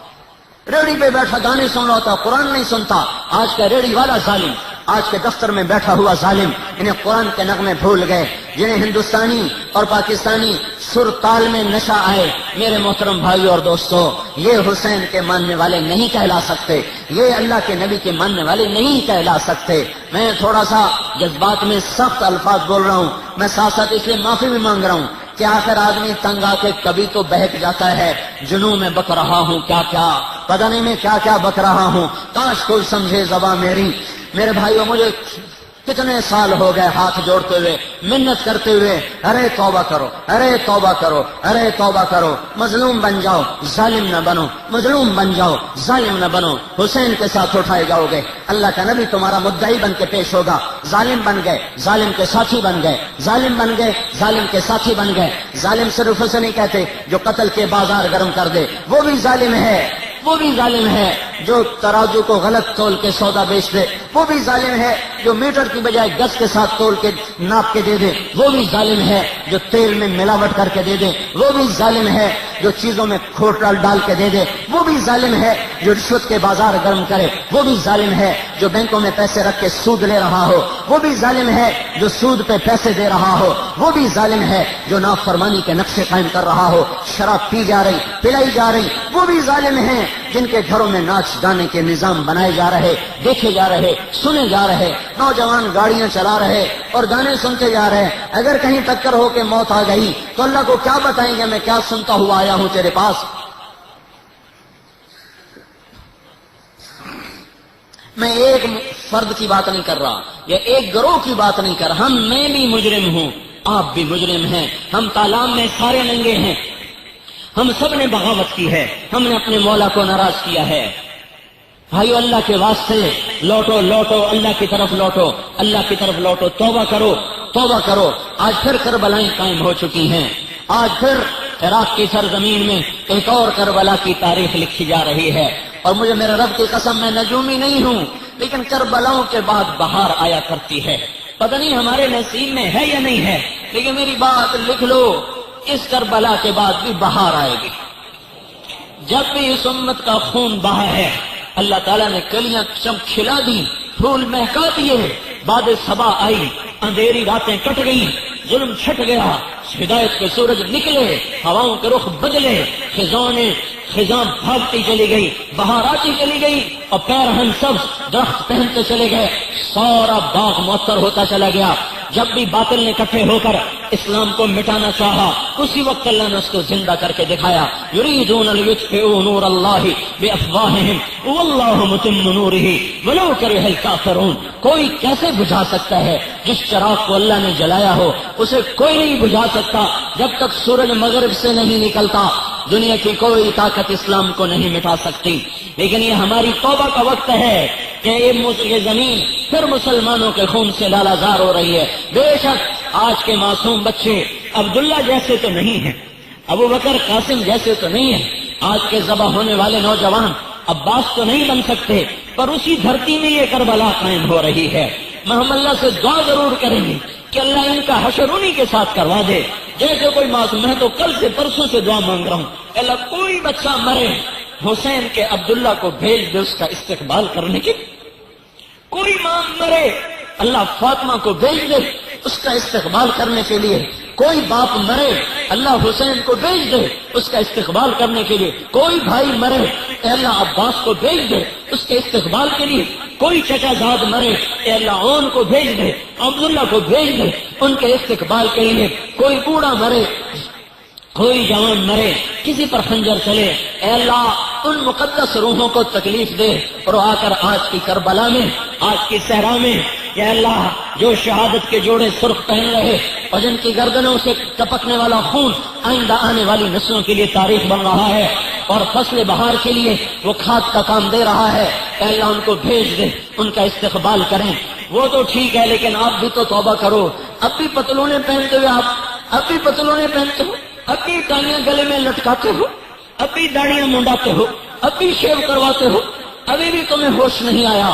ریڑھی پہ بیٹھا گانے سن رہا ہوتا، قرآن نہیں سنتا۔ آج کا ریڑھی والا ظالم، آج کے دفتر میں بیٹھا ہوا ظالم، انہیں قرآن کے نغمے بھول گئے، جنہیں ہندوستانی اور پاکستانی سر تال میں نشہ آئے۔ میرے محترم بھائی اور دوستو، یہ حسین کے ماننے والے نہیں کہلا سکتے، یہ اللہ کے نبی کے ماننے والے نہیں کہلا سکتے۔ میں تھوڑا سا جذبات میں سخت الفاظ بول رہا ہوں، میں ساتھ ساتھ اس لیے معافی بھی مانگ رہا ہوں کہ آخر آدمی تنگ آ کے کبھی تو بہک جاتا ہے۔ جنوں میں بک رہا ہوں کیا کیا، پتہ نہیں میں کیا کیا بک رہا ہوں، کاش کوئی سمجھے زباں میری۔ میرے بھائیوں، مجھے کتنے سال ہو گئے ہاتھ جوڑتے ہوئے، منت کرتے ہوئے، ارے توبہ کرو، ارے توبہ کرو، ارے توبہ کرو، مظلوم بن جاؤ، ظالم نہ بنو، مظلوم بن جاؤ، ظالم نہ بنو، حسین کے ساتھ اٹھائے جاؤ گے، اللہ کا نبی تمہارا مدعی بن کے پیش ہوگا۔ ظالم بن گئے، ظالم کے ساتھی بن گئے، ظالم بن گئے، ظالم کے ساتھی بن گئے۔ ظالم صرف اسے نہیں کہتے جو قتل کے بازار گرم کر دے، وہ بھی ظالم ہے، وہ بھی ظالم ہے جو ترازو کو غلط تول کے سودا بیچ دے، وہ بھی ظالم ہے جو میٹر کی بجائے گز کے ساتھ تول کے ناپ کے دے دے، وہ بھی ظالم ہے جو تیل میں ملاوٹ کر کے دے دے، وہ بھی ظالم ہے جو چیزوں میں کھوٹ ڈال کے دے دے، وہ بھی ظالم ہے جو رشوت کے بازار گرم کرے، وہ بھی ظالم ہے جو بینکوں میں پیسے رکھ کے سود لے رہا ہو، وہ بھی ظالم ہے جو سود پہ پیسے دے رہا ہو، وہ بھی ظالم ہے جو نافرمانی کے نقشے قائم کر رہا ہو، شراب پی جا رہی، پلائی جا رہی، وہ بھی ظالم ہیں جن کے گھروں میں ناچ گانے کے نظام بنائے جا رہے، دیکھے جا رہے، سنے جا رہے، نوجوان گاڑیاں چلا رہے اور گانے سنتے جا رہے۔ اگر کہیں ٹکر ہو کے موت آ گئی تو اللہ کو کیا بتائیں گے، میں کیا سنتا ہوا آیا ہوں تیرے پاس۔ میں ایک فرد کی بات نہیں کر رہا یا ایک گروہ کی بات نہیں کر رہا، میں بھی مجرم ہوں، آپ بھی مجرم ہیں، ہم تالاب میں سارے ننگے ہیں، ہم سب نے بغاوت کی ہے، ہم نے اپنے مولا کو ناراض کیا ہے۔ بھائیو، اللہ کے واسطے لوٹو لوٹو، اللہ کی طرف لوٹو، اللہ کی طرف لوٹو، توبہ کرو، توبہ کرو۔ آج پھر کربلائیں قائم ہو چکی ہیں، آج پھر عراق کی سرزمین میں ایک اور کربلا کی تاریخ لکھی جا رہی ہے، اور مجھے میرے رب کی قسم میں نجومی نہیں ہوں، لیکن کربلاؤں کے بعد بہار آیا کرتی ہے۔ پتہ نہیں ہمارے نصیب میں ہے یا نہیں ہے، لیکن میری بات لکھ لو، اس کربلا کے بعد بھی بہار آئے گی۔ جب بھی اس امت کا خون بہا ہے، اللہ تعالیٰ نے کلیاں کھلا دی، پھول مہکا دیے، باد صبا آئی، اندھیری راتیں کٹ گئی، ظلم چھٹ گیا، ہدایت کے سورج نکلے، ہواؤں کے رخ بدلے، خزاں بھاگتی چلی گئی، بہار آتی چلی گئی، اور پیرہن سب درخت پہنتے چلے گئے، سارا باغ معطر ہوتا چلا گیا۔ جب بھی باطل نے اکٹھے ہو کر اسلام کو مٹانا چاہا، اسی وقت اللہ نے اس کو زندہ کر کے دکھایا۔ یریدون لیطفئوا نور اللہ بافواہہم واللہ متم نورہ ولو کرہ الکافرون۔ کوئی کیسے بجھا سکتا ہے جس چراغ کو اللہ نے جلایا ہو، اسے کوئی نہیں بجھا سکتا جب تک سورج مغرب سے نہیں نکلتا۔ دنیا کی کوئی طاقت اسلام کو نہیں مٹا سکتی، لیکن یہ ہماری توبہ کا وقت ہے کہ یہ زمین پھر مسلمانوں کے خون سے لالازار ہو رہی ہے۔ بے شک آج کے معصوم بچے عبداللہ جیسے تو نہیں ہیں، ابو بکر قاسم جیسے تو نہیں ہیں، آج کے ذبح ہونے والے نوجوان عباس تو نہیں بن سکتے، پر اسی دھرتی میں یہ کربلا قائم ہو رہی ہے۔ ہم اللہ سے دعا ضرور کریں گے کہ اللہ ان کا حشر انہی کے ساتھ کروا دے جیسے کوئی معصوم. میں تو کل سے پرسوں سے دعا مانگ رہا ہوں اللہ کوئی بچہ مرے حسین کے عبداللہ کو بھیج دے اس کا استقبال کرنے کی. کوئی ماں مرے اللہ فاطمہ کو بھیج دے اس کا استقبال کرنے کے لیے. کوئی باپ مرے اللہ حسین کو بھیج دے اس کا استقبال کرنے کے لیے. کوئی بھائی مرے اے اللہ عباس کو بھیج دے اس کے استقبال کے لیے. کوئی چچا زاد مرے اے اللہ اون کو بھیج دے عبداللہ کو بھیج دے ان کے استقبال کے لیے. کوئی بوڑھا مرے کوئی جوان مرے کسی پر خنجر چلے اے اللہ ان مقدس روحوں کو تکلیف دے اور آ کر آج کی کربلا میں آج کی صحرا میں یا اللہ جو شہادت کے جوڑے سرخ پہن رہے اور جن کی گردنوں سے ٹپکنے والا خون آئندہ آنے والی نسلوں کے لیے تاریخ بن رہا ہے اور فصل بہار کے لیے وہ کھاد کا کام دے رہا ہے اے اللہ ان کو بھیج دے ان کا استقبال کریں. وہ تو ٹھیک ہے لیکن آپ بھی تو توبہ کرو. اب بھی پتلونے پہنتے ہوئے آپ اب بھی پتلونے پہنتے ہو اب بھی ٹانیاں گلے میں لٹکاتے ہو اب بھی داڑیاں منڈاتے ہو اب بھی شیو کرواتے ہو. ابھی بھی تمہیں ہوش نہیں آیا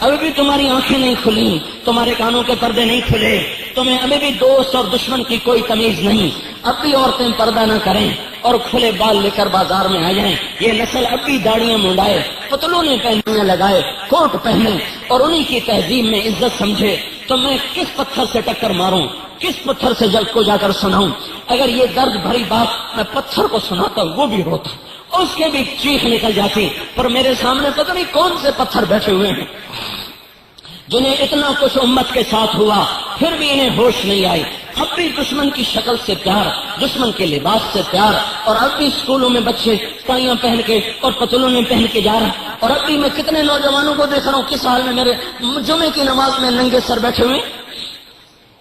ابھی بھی تمہاری آنکھیں نہیں کھلی تمہارے کانوں کے پردے نہیں کھلے تمہیں ابھی بھی دوست اور دشمن کی کوئی تمیز نہیں. اب بھی عورتیں پردہ نہ کریں اور کھلے بال لے کر بازار میں آ جائیں. یہ نسل اب بھی داڑیاں منڈائے پتلونے پہنیاں لگائے کوٹ پہنے اور انہی کی تہذیب میں عزت سمجھے. تو میں کس پتھر سے ٹکر ماروں کس پتھر سے جگ کو جا کر سناؤں. اگر یہ درد بھری بات میں پتھر کو سناتا وہ بھی روتا اس کے بھی چیخ نکل جاتی. پر میرے سامنے پتہ نہیں کون سے پتھر بیٹھے ہوئے ہیں جنہیں اتنا کچھ امت کے ساتھ ہوا پھر بھی انہیں ہوش نہیں آئی. اب بھی دشمن کی شکل سے پیار دشمن کے لباس سے پیار اور اب بھی اسکولوں میں بچے ٹائیاں پہن کے اور پتلونے پہن کے جا رہے ہیں. اور اب بھی میں کتنے نوجوانوں کو دیکھ رہا ہوں کس حال میں میرے جمعے کی نماز میں ننگے سر بیٹھے ہوئے.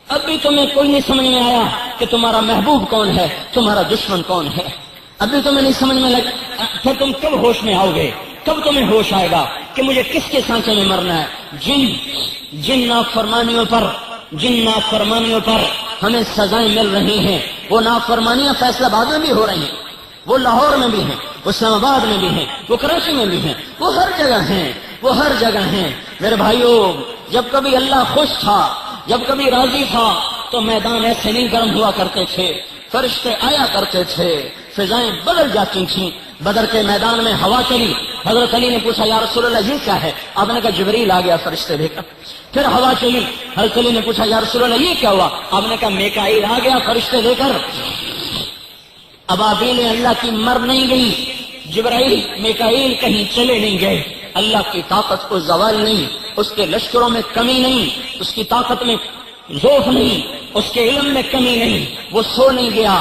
اب بھی تمہیں کوئی نہیں سمجھ میں آیا کہ تمہارا محبوب کون ہے تمہارا دشمن کون ہے. ابھی تمہیں نہیں سمجھ میں لگا. پھر تم کب ہوش میں آؤ گے کب تمہیں ہوش آئے گا کہ مجھے کس کے سانچے میں مرنا ہے. جن نافرمانیوں پر ہمیں سزائیں مل رہی ہیں وہ نافرمانیاں فیصل آباد میں بھی ہو رہی ہیں وہ لاہور میں بھی ہیں وہ اسلام آباد میں بھی ہیں وہ کراچی میں بھی ہیں وہ ہر جگہ ہیں. میرے بھائیوں جب کبھی اللہ خوش تھا جب کبھی راضی تھا تو میدان ایسے نہیں گرم ہوا کرتے تھے فرشتے آیا کرتے تھے فضائیں بدل جاتی تھیں. بدر کے میدان میں ہوا چلی حضرت علی نے پوچھا یا رسول اللہ یہ کیا ہے. آپ نے کہا جبریل آ گیا فرشتے لے کر. پھر ہوا چلی حضرت علی نے پوچھا یا رسول اللہ یہ کیا ہوا. آپ نے کہا میکائیل آ گیا فرشتے لے کر. ابابیل اللہ کی مر نہیں گئی جبرائیل میکائیل کہیں چلے نہیں گئے. اللہ کی طاقت کو زوال نہیں اس کے لشکروں میں کمی نہیں اس کی طاقت میں ضعف نہیں اس کے علم میں کمی نہیں. وہ سو نہیں گیا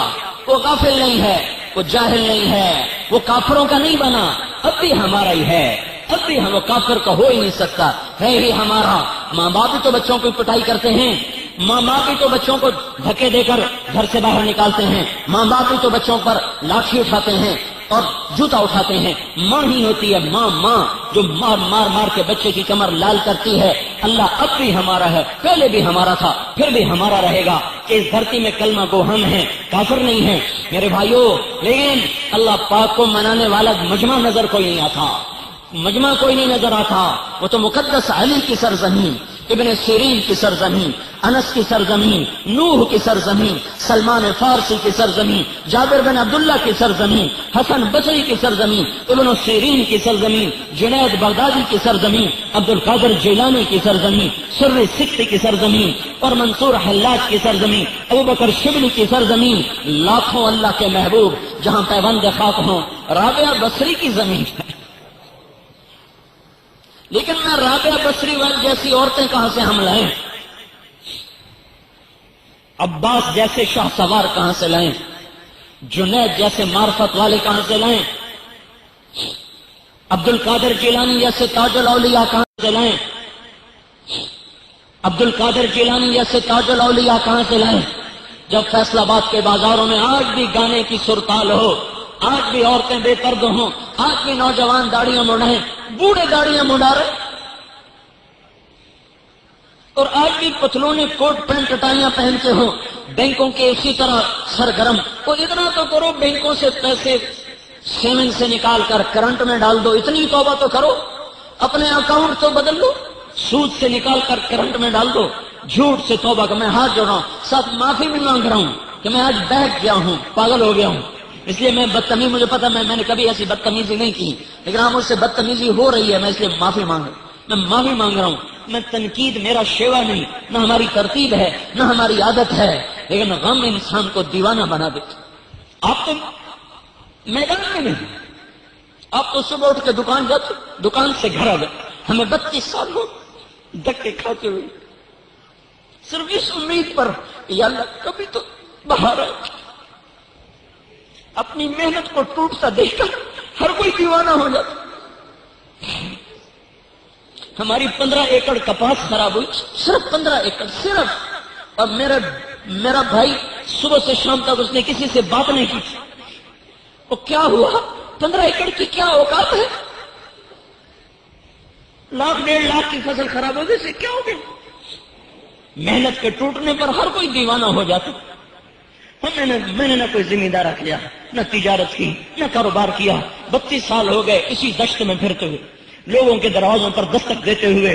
وہ غافل نہیں ہے وہ جاہل نہیں ہے وہ کافروں کا نہیں بنا. اب بھی ہمارا ہی ہے اب بھی ہم کافر کا ہو ہی نہیں سکتا ہے ہی ہمارا. ماں باپ بھی تو بچوں کو پٹائی کرتے ہیں ماں باپ بھی تو بچوں کو دھکے دے کر گھر سے باہر نکالتے ہیں ماں باپ بھی تو بچوں پر لاٹھی اٹھاتے ہیں اور جوتا اٹھاتے ہیں. ماں ہی ہوتی ہے ماں جو مار کے بچے کی کمر لال کرتی ہے. اللہ اب بھی ہمارا ہے پہلے بھی ہمارا تھا پھر بھی ہمارا رہے گا کہ اس دھرتی میں کلمہ گو ہم ہیں کافر نہیں ہیں میرے بھائیوں. لیکن اللہ پاک کو منانے والا مجمع نظر کوئی نہیں آتا مجمع کوئی نہیں نظر آتا. وہ تو مقدس علی کی سرزمین ابن سیرین کی سرزمین انس کی سرزمین نوح کی سرزمین سلمان فارسی کی سرزمین جابر بن عبداللہ کی سرزمین حسن بصری کی سرزمین ابن سیرین کی سرزمین جنید بغدادی کی سرزمین عبد القادر جیلانی کی سرزمین سر سکتی کی سرزمین اور منصور حلاج کی سرزمین ابوبکر شبلی کی سرزمین. لاکھوں اللہ کے محبوب جہاں پیوند خاک ہوں. رابعہ بصری کی زمین ہے لیکن میں رابعہ بصری والی جیسی عورتیں کہاں سے ہم لائیں عباس جیسے شاہ سوار کہاں سے لائیں جنید جیسے معرفت والے کہاں سے لائیں عبد القادر جیلانی جیسے تاج الاولیاء کہاں سے لائیں عبد القادر جیلانی جیسے تاج الاولیاء کہاں سے لائیں. جب فیصل آباد کے بازاروں میں آج بھی گانے کی سرتال ہو آج بھی عورتیں بے پرد ہوں آج بھی نوجوان داڑیاں منڈائیں بوڑھے داڑیاں منڈا رہے اور آج بھی پتلونے کوٹ پینٹ ٹائیاں پہنتے ہوں بینکوں کے اسی طرح سرگرم. تو اتنا تو کرو بینکوں سے پیسے سیونگ سے نکال کر کرنٹ میں ڈال دو اتنی توبہ تو کرو اپنے اکاؤنٹ تو بدل لو سود سے نکال کر کرنٹ میں ڈال دو، جھوٹ سے توبہ کا میں ہاتھ جوڑ رہا ہوں، ساتھ معافی بھی مانگ رہا ہوں کہ میں آج بہک گیا ہوں، پاگل ہو گیا ہوں، اس لیے میں بدتمیز، مجھے پتا میں نے کبھی ایسی بدتمیزی نہیں کی، لیکن ہاں مجھ سے بدتمیزی ہو رہی ہے، میں اس لیے معافی مانگ رہا ہوں۔ میں تنقید میرا شیوا نہیں، نہ ہماری ترتیب ہے نہ ہماری عادت ہے، لیکن غم انسان کو دیوانہ بنا دیتا۔ آپ تو میدان میں نہیں، آپ تو صبح اٹھ کے دکان جاتے، دکان سے گھر آ گئے، ہمیں 32 سال ہو دھکے کھاتے ہوئے، صرف اس امید پر یا اللہ کبھی تو باہر آئے۔ اپنی محنت کو ٹوٹتا دیکھ کر ہر کوئی دیوانہ ہو جاتا۔ ہماری 15 ایکڑ کپاس خراب ہوئی، صرف 15 ایکڑ صرف، اور میرا بھائی صبح سے شام تک اس نے کسی سے بات نہیں کی۔ وہ کیا ہوا؟ 15 ایکڑ کی کیا اوقات ہے؟ 1 لاکھ 1.5 لاکھ کی فصل خراب ہو گئی، سے کیا ہو گیا؟ محنت کے ٹوٹنے پر ہر کوئی دیوانہ ہو جاتا۔ میں نے نہ کوئی ذمہ دار رکھ لیا، نہ تجارت کی، نہ کاروبار کیا، 32 سال ہو گئے اسی دشت میں پھرتے ہوئے، لوگوں کے دروازوں پر دستک دیتے ہوئے،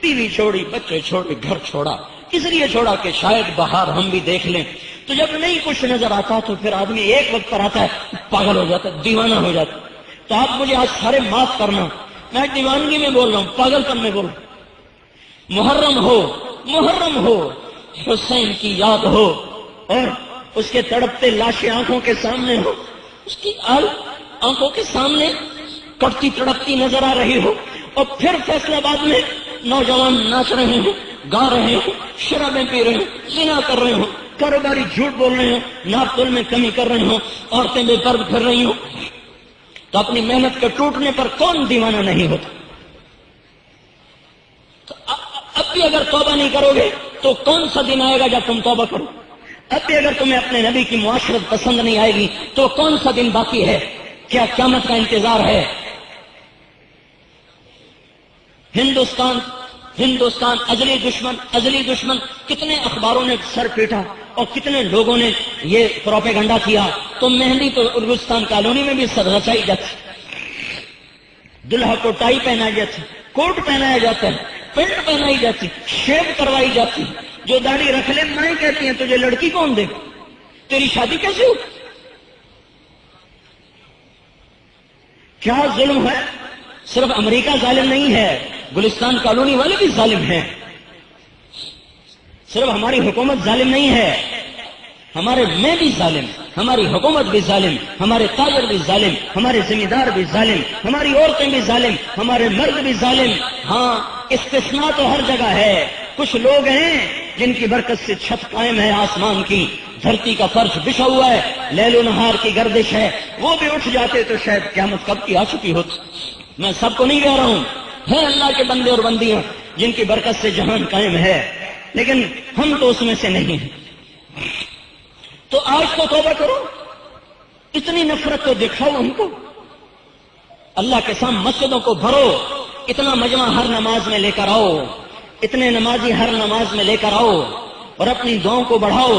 بیوی چھوڑی، بچے چھوڑے، گھر چھوڑا، اس لیے چھوڑا کہ شاید باہر ہم بھی دیکھ لیں۔ تو جب نہیں کچھ نظر آتا تو پھر آدمی ایک وقت پر آتا ہے، پاگل ہو جاتا ہے، دیوانہ ہو جاتا ہے۔ تو آپ مجھے آج سارے معاف کرنا، میں دیوانگی میں بول رہا ہوں، پاگل پن میں بول رہا ہوں۔ محرم ہو، حسین کی یاد ہو، اور اس کے تڑپتے لاشیں آنکھوں کے سامنے ہو، اس کی آنکھوں کے سامنے کٹتی تڑپتی نظر آ رہی ہو، اور پھر فیصلہ آباد میں نوجوان ناچ رہے ہوں، گا رہے ہوں، شرابیں پی رہے ہوں، زنا کر رہے ہوں، کاروباری جھوٹ بول رہے ہوں، ناپ تول میں کمی کر رہے ہوں، عورتیں بے پردہ پھر رہی ہوں، تو اپنی محنت کے ٹوٹنے پر کون دیوانہ نہیں ہوتا؟ تو اب بھی اگر توبہ نہیں کرو گے تو کون سا دن آئے گا جب تم توبہ کرو؟ اب بھی اگر تمہیں اپنے نبی کی معاشرت پسند نہیں آئے گی تو کون سا دن باقی ہے؟ کیا قیامت کا انتظار ہے؟ ہندوستان ازلی دشمن، کتنے اخباروں نے سر پیٹا اور کتنے لوگوں نے یہ پروپیگنڈا کیا، تو مہندی تو ارگستان کالونی میں بھی سر رچائی جاتی، دلہا کو ٹائی پہنائی جاتی، کوٹ پہنایا جاتا ہے، پینٹ پہنائی جاتی، شیو کروائی جاتی، جو داڑھی رکھ لے مائیں کہتی ہیں تجھے لڑکی کون دے، تیری شادی کیسے ہو؟ کیا ظلم ہے؟ صرف امریکہ ظالم نہیں ہے، گلستان کالونی والے بھی ظالم ہیں، صرف ہماری حکومت ظالم نہیں ہے، ہمارے میں بھی ظالم، ہماری حکومت بھی ظالم، ہمارے تاجر بھی ظالم، ہمارے ذمہ دار بھی ظالم، ہماری عورتیں بھی ظالم، ہمارے مرد بھی ظالم۔ ہاں استثناء تو ہر جگہ ہے، کچھ لوگ ہیں جن کی برکت سے چھت قائم ہے آسمان کی، دھرتی کا فرش بچھا ہوا ہے، لیل و نہار کی گردش ہے، وہ بھی اٹھ جاتے تو شاید قیامت کب کی آ چکی ہوتی۔ میں سب کو نہیں کہہ رہا ہوں، ہے اللہ کے بندے اور بندیاں جن کی برکت سے جہان قائم ہے، لیکن ہم تو اس میں سے نہیں ہیں۔ تو آج تو توبہ کرو، اتنی نفرت تو دکھاؤ ہم کو، اللہ کے سامنے مسجدوں کو بھرو، اتنا مجمع ہر نماز میں لے کر آؤ، اتنے نمازی ہر نماز میں لے کر آؤ، اور اپنی دعاؤں کو بڑھاؤ،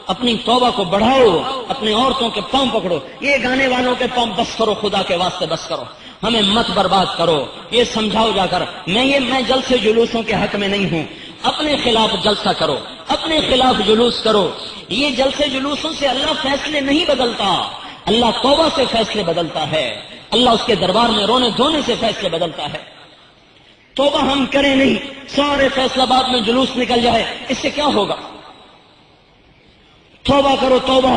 اپنی توبہ کو بڑھاؤ، اپنی عورتوں کے پاؤں پکڑو، یہ گانے والوں کے پاؤں بس کرو، خدا کے واسطے بس کرو، ہمیں مت برباد کرو، یہ سمجھاؤ جا کر۔ میں جلسے جلوسوں کے حق میں نہیں ہوں، اپنے خلاف جلسہ کرو، اپنے خلاف جلوس کرو، یہ جلسے جلوسوں سے اللہ فیصلے نہیں بدلتا، اللہ توبہ سے فیصلے بدلتا ہے، اللہ اس کے دربار میں رونے دھونے سے فیصلے بدلتا ہے۔ توبہ ہم کریں نہیں، سارے فیصلہ باد میں جلوس نکل جائے، اس سے کیا ہوگا؟ توبہ کرو، توبہ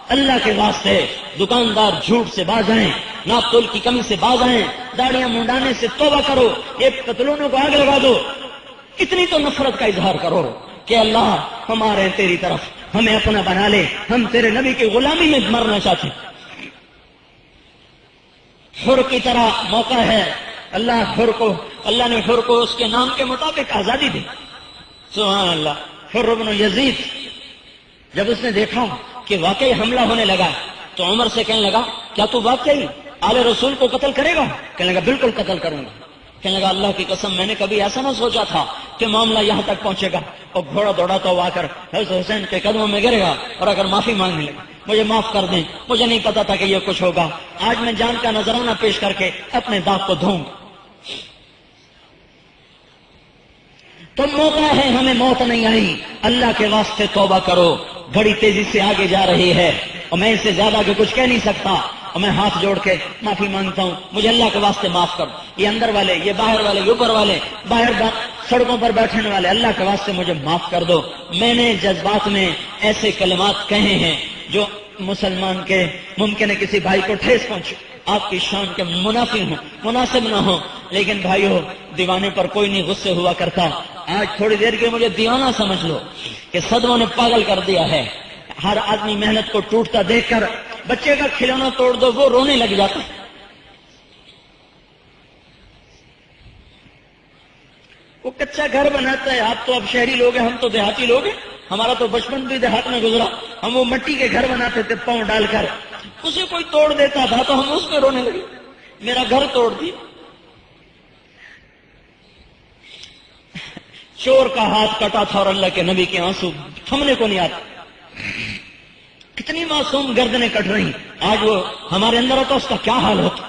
اللہ کے واسطے۔ دکاندار جھوٹ سے باز آئیں، ناپ تول کی کمی سے باز آئیں، داڑیاں منڈانے سے توبہ کرو، یہ پتلونوں کو آگ لگا دو، اتنی تو نفرت کا اظہار کرو کہ اللہ ہم آ رہے ہیں تیری طرف، ہمیں اپنا بنا لے، ہم تیرے نبی کی غلامی میں مرنا چاہتے ہیں۔ حر کی طرح موقع ہے، اللہ نے حر کو اس کے نام کے مطابق آزادی دی۔ سبحان اللہ۔ حر بن یزید جب اس نے دیکھا کہ واقعی حملہ ہونے لگا تو عمر سے کہنے لگا کیا تو واقعی آل رسول کو قتل کرے گا؟ کہنے لگا بالکل قتل کروں گا۔ کہنے لگا اللہ کی قسم میں نے کبھی ایسا نہ سوچا تھا کہ معاملہ یہاں تک پہنچے گا، اور گھوڑا دوڑا تو آ کر حضرت حسین کے قدموں میں گرے گا اور اگر معافی مانگنے لگا، مجھے معاف کر دیں، مجھے نہیں پتا تھا کہ یہ کچھ ہوگا، آج میں جان کا نذرانہ پیش کر کے اپنے داغ کو دھوں گا۔ تم موقع ہے، ہمیں موت نہیں آئی، اللہ کے واسطے توبہ کرو، گھڑی تیزی سے آگے جا رہی ہے اور میں اس سے زیادہ کہ کچھ کہہ نہیں سکتا، اور میں ہاتھ جوڑ کے معافی مانگتا ہوں، مجھے اللہ کے واسطے معاف کر، یہ اندر والے، یہ باہر والے، یہ اوپر والے، باہر سڑکوں پر بیٹھنے والے، اللہ کے واسطے مجھے معاف کر دو، میں نے جذبات میں ایسے کلمات کہے ہیں جو مسلمان کے ممکن ہے کسی بھائی کو ٹھیس پہنچے، آپ کی شان کے منافی ہوں، مناسب نہ ہو، لیکن بھائیو دیوانے پر کوئی نہیں غصے ہوا کرتا، آج تھوڑی دیر کے مجھے دیوانہ سمجھ لو کہ صدموں نے پاگل کر دیا ہے، ہر آدمی محنت کو ٹوٹتا دیکھ کر بچے کا کھلونا توڑ دو وہ رونے لگ جاتا ہے، وہ کچا گھر بناتا ہے، آپ تو اب شہری لوگ ہیں، ہم تو دیہاتی لوگ ہیں، ہمارا تو بچپن بھی دیہات میں گزرا، ہم وہ مٹی کے گھر بناتے تھے پاؤں ڈال کر، اسے کوئی توڑ دیتا تھا تو ہم اس پہ رونے لگے، میرا گھر توڑ دیا، چور کا ہاتھ کٹا تھا اور اللہ کے نبی کے آنسو تھمنے کو نہیں آتا، کتنی معصوم گردنیں کٹ رہی، آج وہ ہمارے اندر ہوتا اس کا کیا حال ہوتا۔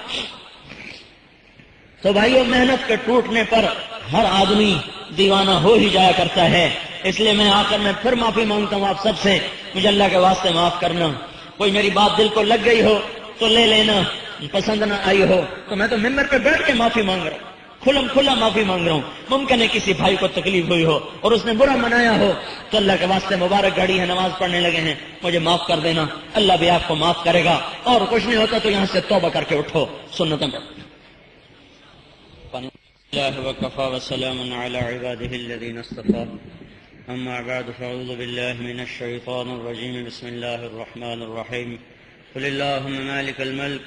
تو بھائیو محنت کے ٹوٹنے پر ہر آدمی دیوانہ ہو ہی جایا کرتا ہے، اس لیے میں آ کر میں پھر معافی مانگتا ہوں آپ سب سے، مجھے اللہ کے واسطے معاف کرنا، کوئی میری بات دل کو لگ گئی ہو تو لے لینا، پسند نہ آئی ہو تو میں تو ممبر پہ بیٹھ کے معافی مانگ رہا ہوں، کھلم کھلا معافی مانگ رہا ہوں، ممکن ہے کسی بھائی کو تکلیف ہوئی ہو اور اس نے برا منایا ہو تو اللہ کے واسطے مبارک گھڑی ہے، نماز پڑھنے لگے ہیں، مجھے معاف کر دینا، اللہ بھی آپ کو معاف کرے گا، اور کچھ نہیں ہوتا تو یہاں سے توبہ کر کے اٹھو، سنتیں اللہ وکفى وسلام على عباده الذين اصطفى اما بعد فاعوذ بالله من الشيطان الرجيم بسم الله الرحمن الرحيم قل اللهم مالك الملك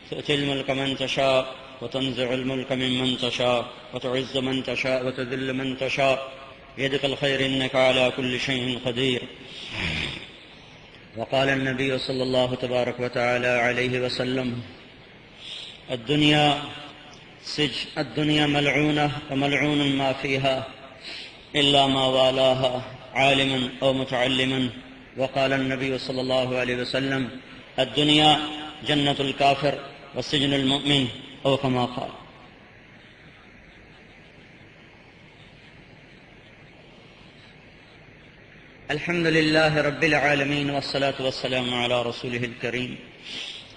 تؤتي الملك من تشاء وتنزع الملك ممن تشاء وتعز من تشاء وتذل من تشاء بيدك الخير انك على كل شيء قدير وقال النبي صلى الله تبارك وتعالى عليه وسلم الدنيا ملعونة وملعون ما فيها إلا ما والاها عالما أو متعلما وقال النبي صلى الله عليه وسلم الدنيا جنة الكافر وسجن المؤمن أو كما قال۔ الحمد لله رب العالمين والصلاة والسلام على رسوله الكريم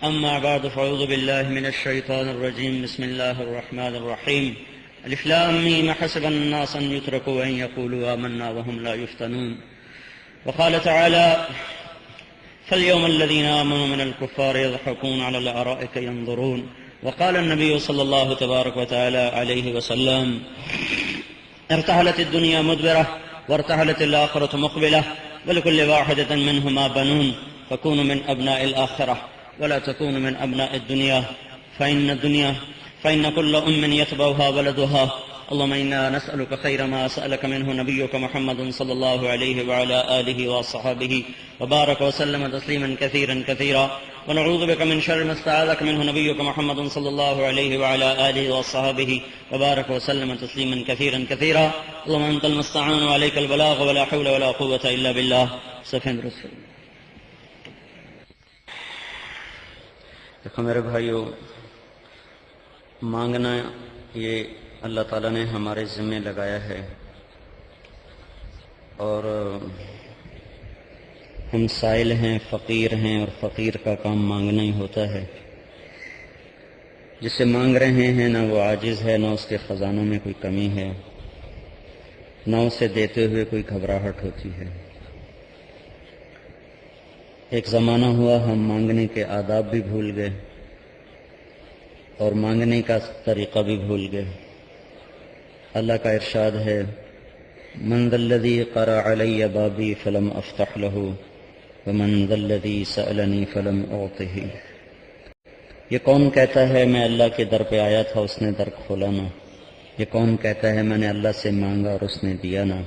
أما بعد فأعوذ بالله من الشيطان الرجيم بسم الله الرحمن الرحيم ألف لام ميم حسب الناس أن يتركوا أن يقولوا آمنا وهم لا يفتنون وقال تعالى فاليوم الذين آمنوا من الكفار يضحكون على الأرائك ينظرون وقال النبي صلى الله تبارك وتعالى عليه وسلم ارتحلت الدنيا مدبرة وارتحلت الآخرة مقبلة ولكل واحدة منهما بنون فكونوا من أبناء الآخرة ولا تكون من أبناء الدنيا فإن كل أم يتبعها ولدها اللهم إنا نسألك خير ما سألك منه نبيك محمد صلى الله عليه وعلى آله وصحبه وبارك وسلم تسليما كثيرا كثيرا ونعوذ بك من شر ما استعاذك منه نبيك محمد صلى الله عليه وعلى آله وصحبه وبارك وسلم تسليما كثيرا كثيرا اللهم أنت المستعان وعليك البلاغ ولا حول ولا قوة إلا بالله سفين رسول۔ دیکھو میرے بھائیو، مانگنا یہ اللہ تعالیٰ نے ہمارے ذمہ لگایا ہے، اور ہم سائل ہیں، فقیر ہیں، اور فقیر کا کام مانگنا ہی ہوتا ہے۔ جسے مانگ رہے ہیں نہ وہ عاجز ہے، نہ اس کے خزانوں میں کوئی کمی ہے، نہ اسے دیتے ہوئے کوئی گھبراہٹ ہوتی ہے۔ ایک زمانہ ہوا ہم مانگنے کے آداب بھی بھول گئے اور مانگنے کا طریقہ بھی بھول گئے۔ اللہ کا ارشاد ہے من ذا الذی قرع علی بابی فلم افتح له ومن ذا الذی سألنی فلم اعطه۔ یہ کون کہتا ہے میں اللہ کے در پہ آیا تھا اس نے در کھولا نہ، یہ کون کہتا ہے میں نے اللہ سے مانگا اور اس نے دیا نہ۔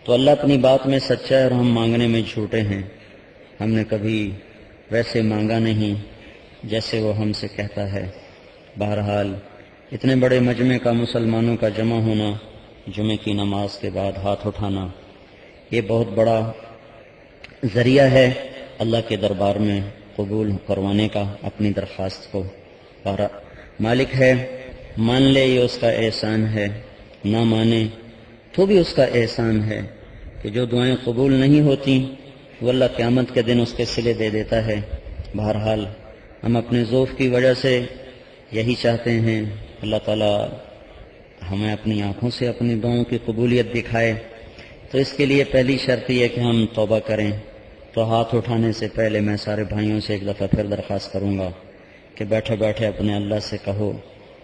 تو اللہ اپنی بات میں سچا ہے اور ہم مانگنے میں جھوٹے ہیں۔ ہم نے کبھی ویسے مانگا نہیں جیسے وہ ہم سے کہتا ہے۔ بہرحال اتنے بڑے مجمع کا مسلمانوں کا جمع ہونا، جمعے کی نماز کے بعد ہاتھ اٹھانا، یہ بہت بڑا ذریعہ ہے اللہ کے دربار میں قبول کروانے کا اپنی درخواست کو، اور مالک ہے، مان لے یہ اس کا احسان ہے، نہ مانے تو بھی اس کا احسان ہے کہ جو دعائیں قبول نہیں ہوتی وہ اللہ قیامت کے دن اس کے صلے دے دیتا ہے۔ بہرحال ہم اپنے ذوف کی وجہ سے یہی چاہتے ہیں اللہ تعالیٰ ہمیں اپنی آنکھوں سے اپنی دعاؤں کی قبولیت دکھائے، تو اس کے لیے پہلی شرط یہ ہے کہ ہم توبہ کریں۔ تو ہاتھ اٹھانے سے پہلے میں سارے بھائیوں سے ایک دفعہ پھر درخواست کروں گا کہ بیٹھے بیٹھے اپنے اللہ سے کہو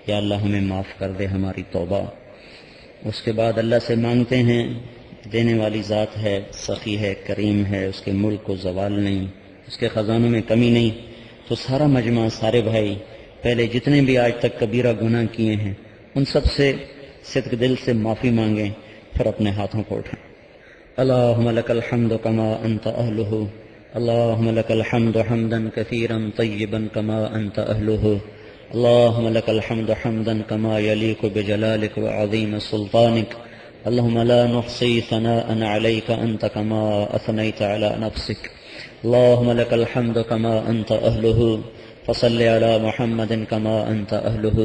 یا اللہ ہمیں معاف کر دے ہماری توبہ۔ اس کے بعد اللہ سے مانگتے ہیں، دینے والی ذات ہے، سخی ہے، کریم ہے، اس کے ملک کو زوال نہیں، اس کے خزانوں میں کمی نہیں۔ تو سارا مجمع، سارے بھائی پہلے جتنے بھی آج تک کبیرہ گناہ کیے ہیں ان سب سے صدق دل سے معافی مانگیں، پھر اپنے ہاتھوں کو اٹھائیں۔ اللہم لک الحمد کما انت اہلہ، اللہم لک الحمد حمدا کثیرا طیبا کما انت اہلہ، اللہم لک الحمد حمدا کما یلیق بجلالک وعظیم سلطانک، اللہم لا نحصی ثناء علیک انت کما اثنیت علی نفسک، اللہم لک الحمد کما انت اہلہ، فصل علی محمد کما انت اہلہ،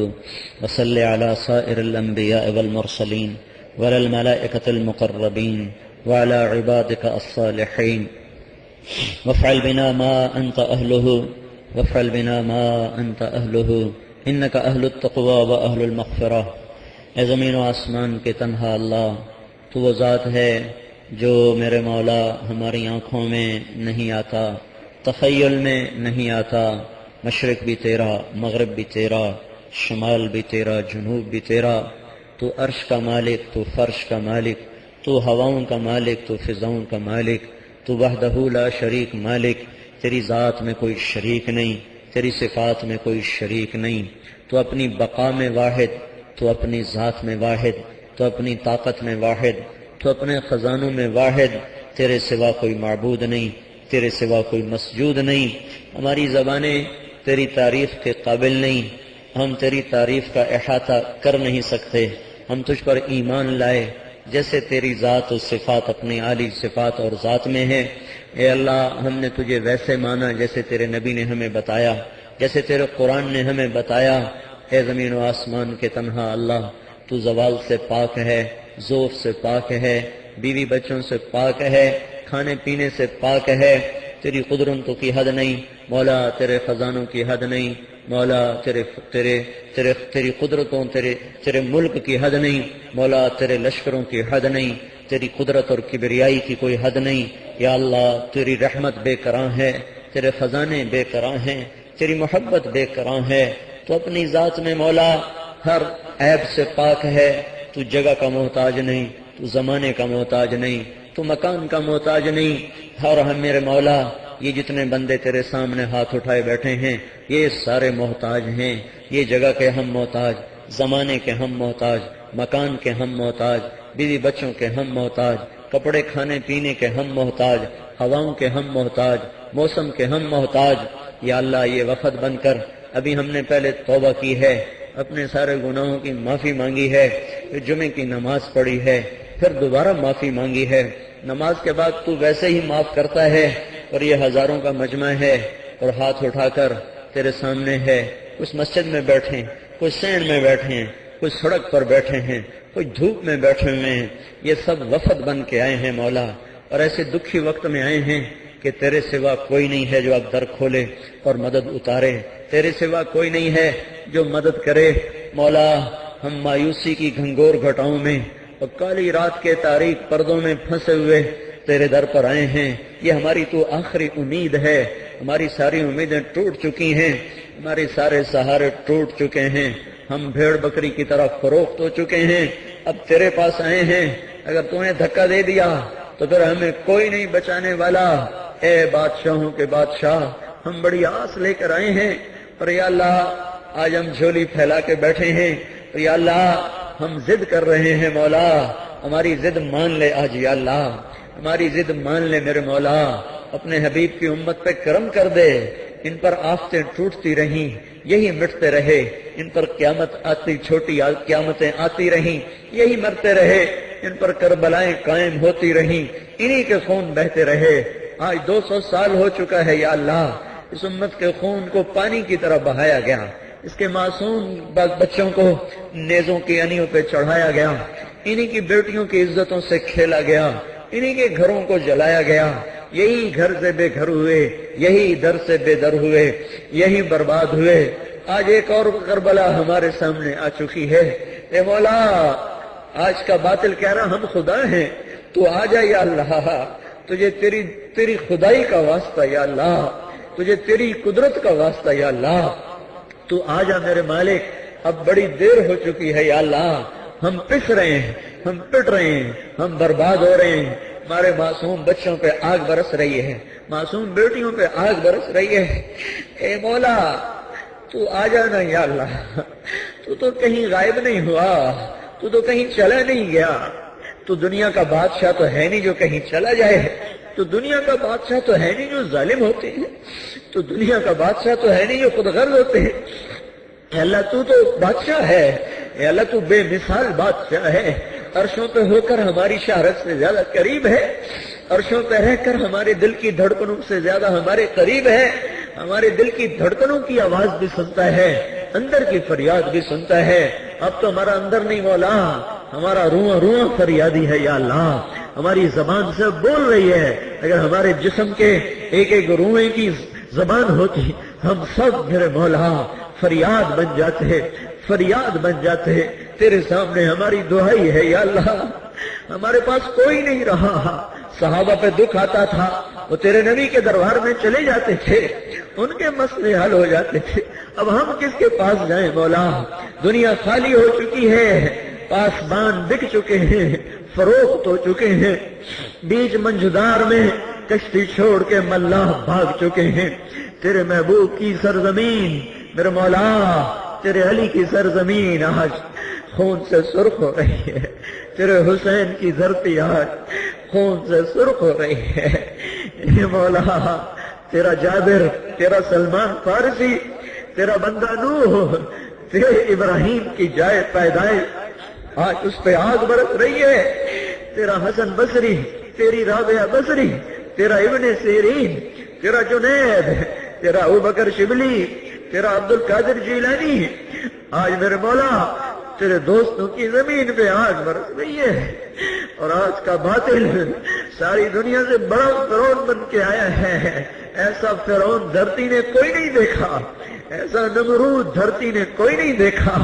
وصل علی سائر الانبیاء والمرسلین وعلی الملائکۃ المقربین وعلى عبادك الصالحين، وافعل بنا ما أنت أهله، وافعل بنا ما أنت أهله، إنك أهل التقوى وأهل المغفرة۔ اے زمین و آسمان کے تنہا اللہ، تو وہ ذات ہے جو میرے مولا ہماری آنکھوں میں نہیں آتا، تخیل میں نہیں آتا، مشرق بھی تیرا، مغرب بھی تیرا، شمال بھی تیرا، جنوب بھی تیرا، تو عرش کا مالک، تو فرش کا مالک، تو ہواؤں کا مالک، تو فضاؤں کا مالک، تو وحدہ لا شریک مالک، تیری ذات میں کوئی شریک نہیں، تیری صفات میں کوئی شریک نہیں، تو اپنی بقا میں واحد، تو اپنی ذات میں واحد، تو اپنی طاقت میں واحد، تو اپنے خزانوں میں واحد، تیرے سوا کوئی معبود نہیں، تیرے سوا کوئی مسجود نہیں۔ ہماری زبانیں تیری تعریف کے قابل نہیں، ہم تیری تعریف کا احاطہ کر نہیں سکتے، ہم تجھ پر ایمان لائے جیسے تیری ذات و صفات اپنی عالی صفات اور ذات میں ہے۔ اے اللہ، ہم نے تجھے ویسے مانا جیسے تیرے نبی نے ہمیں بتایا، جیسے تیرے قرآن نے ہمیں بتایا۔ اے زمین و آسمان کے تنہا اللہ، تو زوال سے پاک ہے، ذوف سے پاک ہے، بیوی بچوں سے پاک ہے، کھانے پینے سے پاک ہے، تیری قدرتوں کی حد نہیں مولا، تیرے خزانوں کی حد نہیں مولا، تیری قدرتوں، تیرے ملک کی حد نہیں مولا، تیرے لشکروں کی حد نہیں، تیری قدرت اور کبریائی کی کوئی حد نہیں۔ یا اللہ، تیری رحمت بے کراں ہے، تیرے خزانے بے کراں ہیں، تیری محبت بے کراں ہے۔ تو اپنی ذات میں مولا ہر عیب سے پاک ہے، تو جگہ کا محتاج نہیں، تو زمانے کا محتاج نہیں، تو مکان کا محتاج نہیں۔ اور ہم میرے مولا، یہ جتنے بندے تیرے سامنے ہاتھ اٹھائے بیٹھے ہیں یہ سارے محتاج ہیں، یہ جگہ کے ہم محتاج، زمانے کے ہم محتاج، مکان کے ہم محتاج، بیوی بچوں کے ہم محتاج، کپڑے کھانے پینے کے ہم محتاج، ہواؤں کے ہم محتاج، موسم کے ہم محتاج۔ یا اللہ، یہ وفد بن کر ابھی ہم نے پہلے توبہ کی ہے، اپنے سارے گناہوں کی معافی مانگی ہے، پھر جمعے کی نماز پڑھی ہے، پھر دوبارہ معافی مانگی ہے۔ نماز کے بعد تو ویسے ہی معاف کرتا ہے، اور یہ ہزاروں کا مجمع ہے اور ہاتھ اٹھا کر تیرے سامنے ہے۔ کچھ مسجد میں بیٹھے، کچھ سینڈ میں بیٹھے ہیں، کچھ سڑک پر بیٹھے ہیں، کچھ دھوپ میں بیٹھے ہوئے ہیں، یہ سب وفد بن کے آئے ہیں مولا، اور ایسے دکھی وقت میں آئے ہیں کہ تیرے سوا کوئی نہیں ہے جو اب در کھولے اور مدد اتارے، تیرے سوا کوئی نہیں ہے جو مدد کرے۔ مولا، ہم مایوسی کی گھنگور گھٹاؤں میں اور کالی رات کے تاریک پردوں میں پھنسے ہوئے تیرے در پر آئے ہیں۔ یہ ہماری تو آخری امید ہے، ہماری ساری امیدیں ٹوٹ چکی ہیں، ہمارے سارے سہارے ٹوٹ چکے ہیں، ہم بھیڑ بکری کی طرح فروخت ہو چکے ہیں، اب تیرے پاس آئے ہیں۔ اگر تو نے دھکا دے دیا تو پھر ہمیں کوئی نہیں بچانے والا۔ اے بادشاہوں کے بادشاہ، ہم بڑی آس لے کر آئے ہیں، اور یا اللہ آج ہم جھولی پھیلا کے بیٹھے ہیں، اور یا اللہ ہم ضد کر رہے ہیں مولا، ہماری ضد مان لے آج یا اللہ، ہماری ضد مان لے میرے مولا، اپنے حبیب کی امت پہ کرم کر دے۔ ان پر آفتیں ٹوٹتی رہیں، یہی مٹتے رہے، ان پر قیامت آتی، چھوٹی قیامتیں آتی رہیں، یہی مرتے رہے، ان پر کربلائیں قائم ہوتی رہیں، انہی کے خون بہتے رہے۔ آج 200 سال ہو چکا ہے یا اللہ، اس امت کے خون کو پانی کی طرح بہایا گیا، اس کے معصوم بچوں کو نیزوں کی انیوں پہ چڑھایا گیا، انہی کی بیٹیوں کی عزتوں سے کھیلا گیا، انہی کے گھروں کو جلایا گیا، یہی گھر سے بے گھر ہوئے، یہی در سے بے در ہوئے، یہی برباد ہوئے۔ آج ایک اور کربلا ہمارے سامنے آ چکی ہے۔ اے مولا، آج کا باطل کہہ رہا ہم خدا ہیں، تو آ جا یا اللہ، تجھے تیری خدائی کا واسطہ یا اللہ، تجھے تیری قدرت کا واسطہ یا اللہ، تو آ جا میرے مالک، اب بڑی دیر ہو چکی ہے یا اللہ، ہم پس رہے ہیں، ہم پٹ رہے ہیں، ہم برباد ہو رہے ہیں، ہمارے معصوم بچوں پہ آگ برس رہی ہے، معصوم بیٹیوں پہ آگ برس رہی ہے۔ اے مولا، تو آ جانا یا اللہ، تو کہیں غائب نہیں ہوا، تو کہیں چلا نہیں گیا، تو دنیا کا بادشاہ تو ہے نہیں جو کہیں چلا جائے، تو دنیا کا بادشاہ تو ہے نہیں جو ظالم ہوتے ہیں، تو دنیا کا بادشاہ تو ہے نہیں جو خود غرض ہوتے ہیں۔ اے اللہ، تو بادشاہ ہے، اے اللہ تو بے مثال بادشاہ ہے، عرشوں پہ ہو کر ہماری شہرت سے زیادہ قریب ہے، عرشوں پہ رہ کر ہمارے دل کی دھڑکنوں سے زیادہ ہمارے قریب ہے، ہمارے دل کی دھڑکنوں کی آواز بھی سنتا ہے، اندر کی فریاد بھی سنتا ہے۔ اب تو ہمارا اندر نہیں مولا، ہمارا روح روح فریادی ہے یا اللہ، ہماری زبان سے بول رہی ہے۔ اگر ہمارے جسم کے ایک ایک روحے کی زبان ہوتی، ہم سب میرے مولا فریاد بن جاتے، فریاد بن جاتے۔ تیرے سامنے ہماری دعائی ہے یا اللہ، ہمارے پاس کوئی نہیں رہا۔ صحابہ پہ دکھ آتا تھا، وہ تیرے نبی کے دربار میں چلے جاتے تھے، ان کے مسئلے حل ہو جاتے تھے۔ اب ہم کس کے پاس جائیں مولا؟ دنیا خالی ہو چکی ہے، پاسبان بک چکے ہیں، فروخت ہو چکے ہیں، بیچ منجدار میں کشتی چھوڑ کے ملاح بھاگ چکے ہیں۔ تیرے محبوب کی سرزمین میرے مولا، تیرے علی کی سرزمین آج خون سے سرخ ہو رہی ہے، تیرے حسین کی دھرتی آج خون سے سرخ ہو رہی ہے۔ اے مولا، تیرا جابر، تیرا سلمان فارسی، تیرا بندہ نوح، تیرے ابراہیم کی جائے پیدائش آج اس پہ آگ برس رہی ہے۔ تیرا حسن بصری، تیری رابعہ بصری، تیرا ابن سیرین، تیرا جنید، تیرا ابوبکر شبلی، تیرا عبد القادر جیلانی، آج میرے مولا تیرے دوستوں کی زمین پہ آگ برس رہی ہے۔ اور آج کا باطل ساری دنیا سے بڑا فرعون بن کے آیا ہے۔ ایسا فرعون دھرتی نے کوئی نہیں دیکھا، ایسا نمرود دھرتی نے کوئی نہیں دیکھا،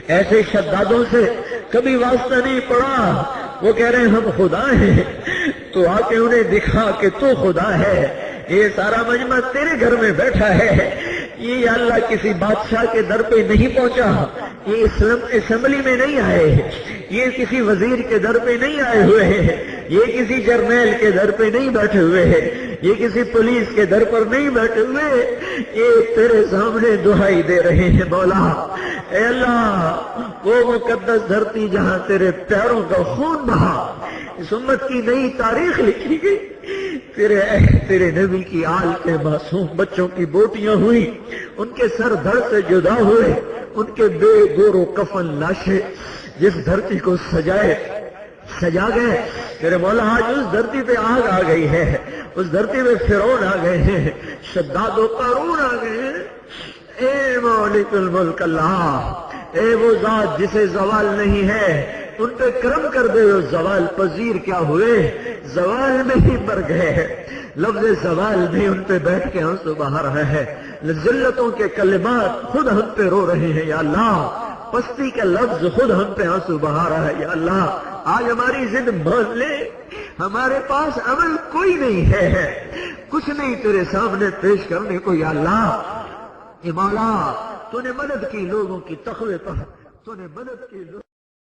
ایسے شدادوں سے کبھی واسطہ نہیں پڑا۔ وہ کہہ رہے ہیں ہم خدا ہیں، تو آ کے انہیں دکھا کہ تو خدا ہے۔ یہ سارا مجمع تیرے گھر میں بیٹھا ہے، یہ اللہ کسی بادشاہ کے در پہ نہیں پہنچا، یہ اسمبلی میں نہیں آئے، یہ کسی وزیر کے در پہ نہیں آئے ہوئے ہیں، یہ کسی جرنیل کے در پہ نہیں بیٹھے ہوئے ہیں، یہ کسی پولیس کے در پر نہیں بیٹھے ہوئے، یہ تیرے سامنے دعائی دے رہے ہیں مولا۔ اے اللہ، وہ مقدس دھرتی جہاں تیرے پیروں کا خون بہا، اس امت کی نئی تاریخ لکھی گئی، تیرے نبی کی آل کے معصوم بچوں کی بوٹیاں ہوئی، ان کے سر دھڑ سے جدا ہوئے، ان کے بے گور و کفن لاشیں جس دھرتی کو سجا گئے۔ تیرے مولا آج اس دھرتی پہ آگ آ گئی ہے، اس دھرتی پہ فرعون آ گئے ہیں، شداد و قارون آ گئے ہیں۔ اے مالک الملک اللہ، اے وہ ذات جسے زوال نہیں ہے، ان پہ کرم کر دے۔ زوال پذیر کیا ہوئے؟ زوال میں ہی مر گئے۔ لفظ زوال بھی ان پہ بیٹھ کے آنسو بہا رہا ہے، ذلتوں کے کلمات خود ہم پہ رو رہے ہیں یا اللہ، پستی کا لفظ خود ہم پہ آنسو بہا رہا ہے یا اللہ۔ آج ہماری ضد مان لے، ہمارے پاس عمل کوئی نہیں ہے، کچھ نہیں تیرے سامنے پیش کرنے کو یا اللہ۔ اے مولا، تو نے مدد کی لوگوں کی تقوی پر، تو نے مدد کی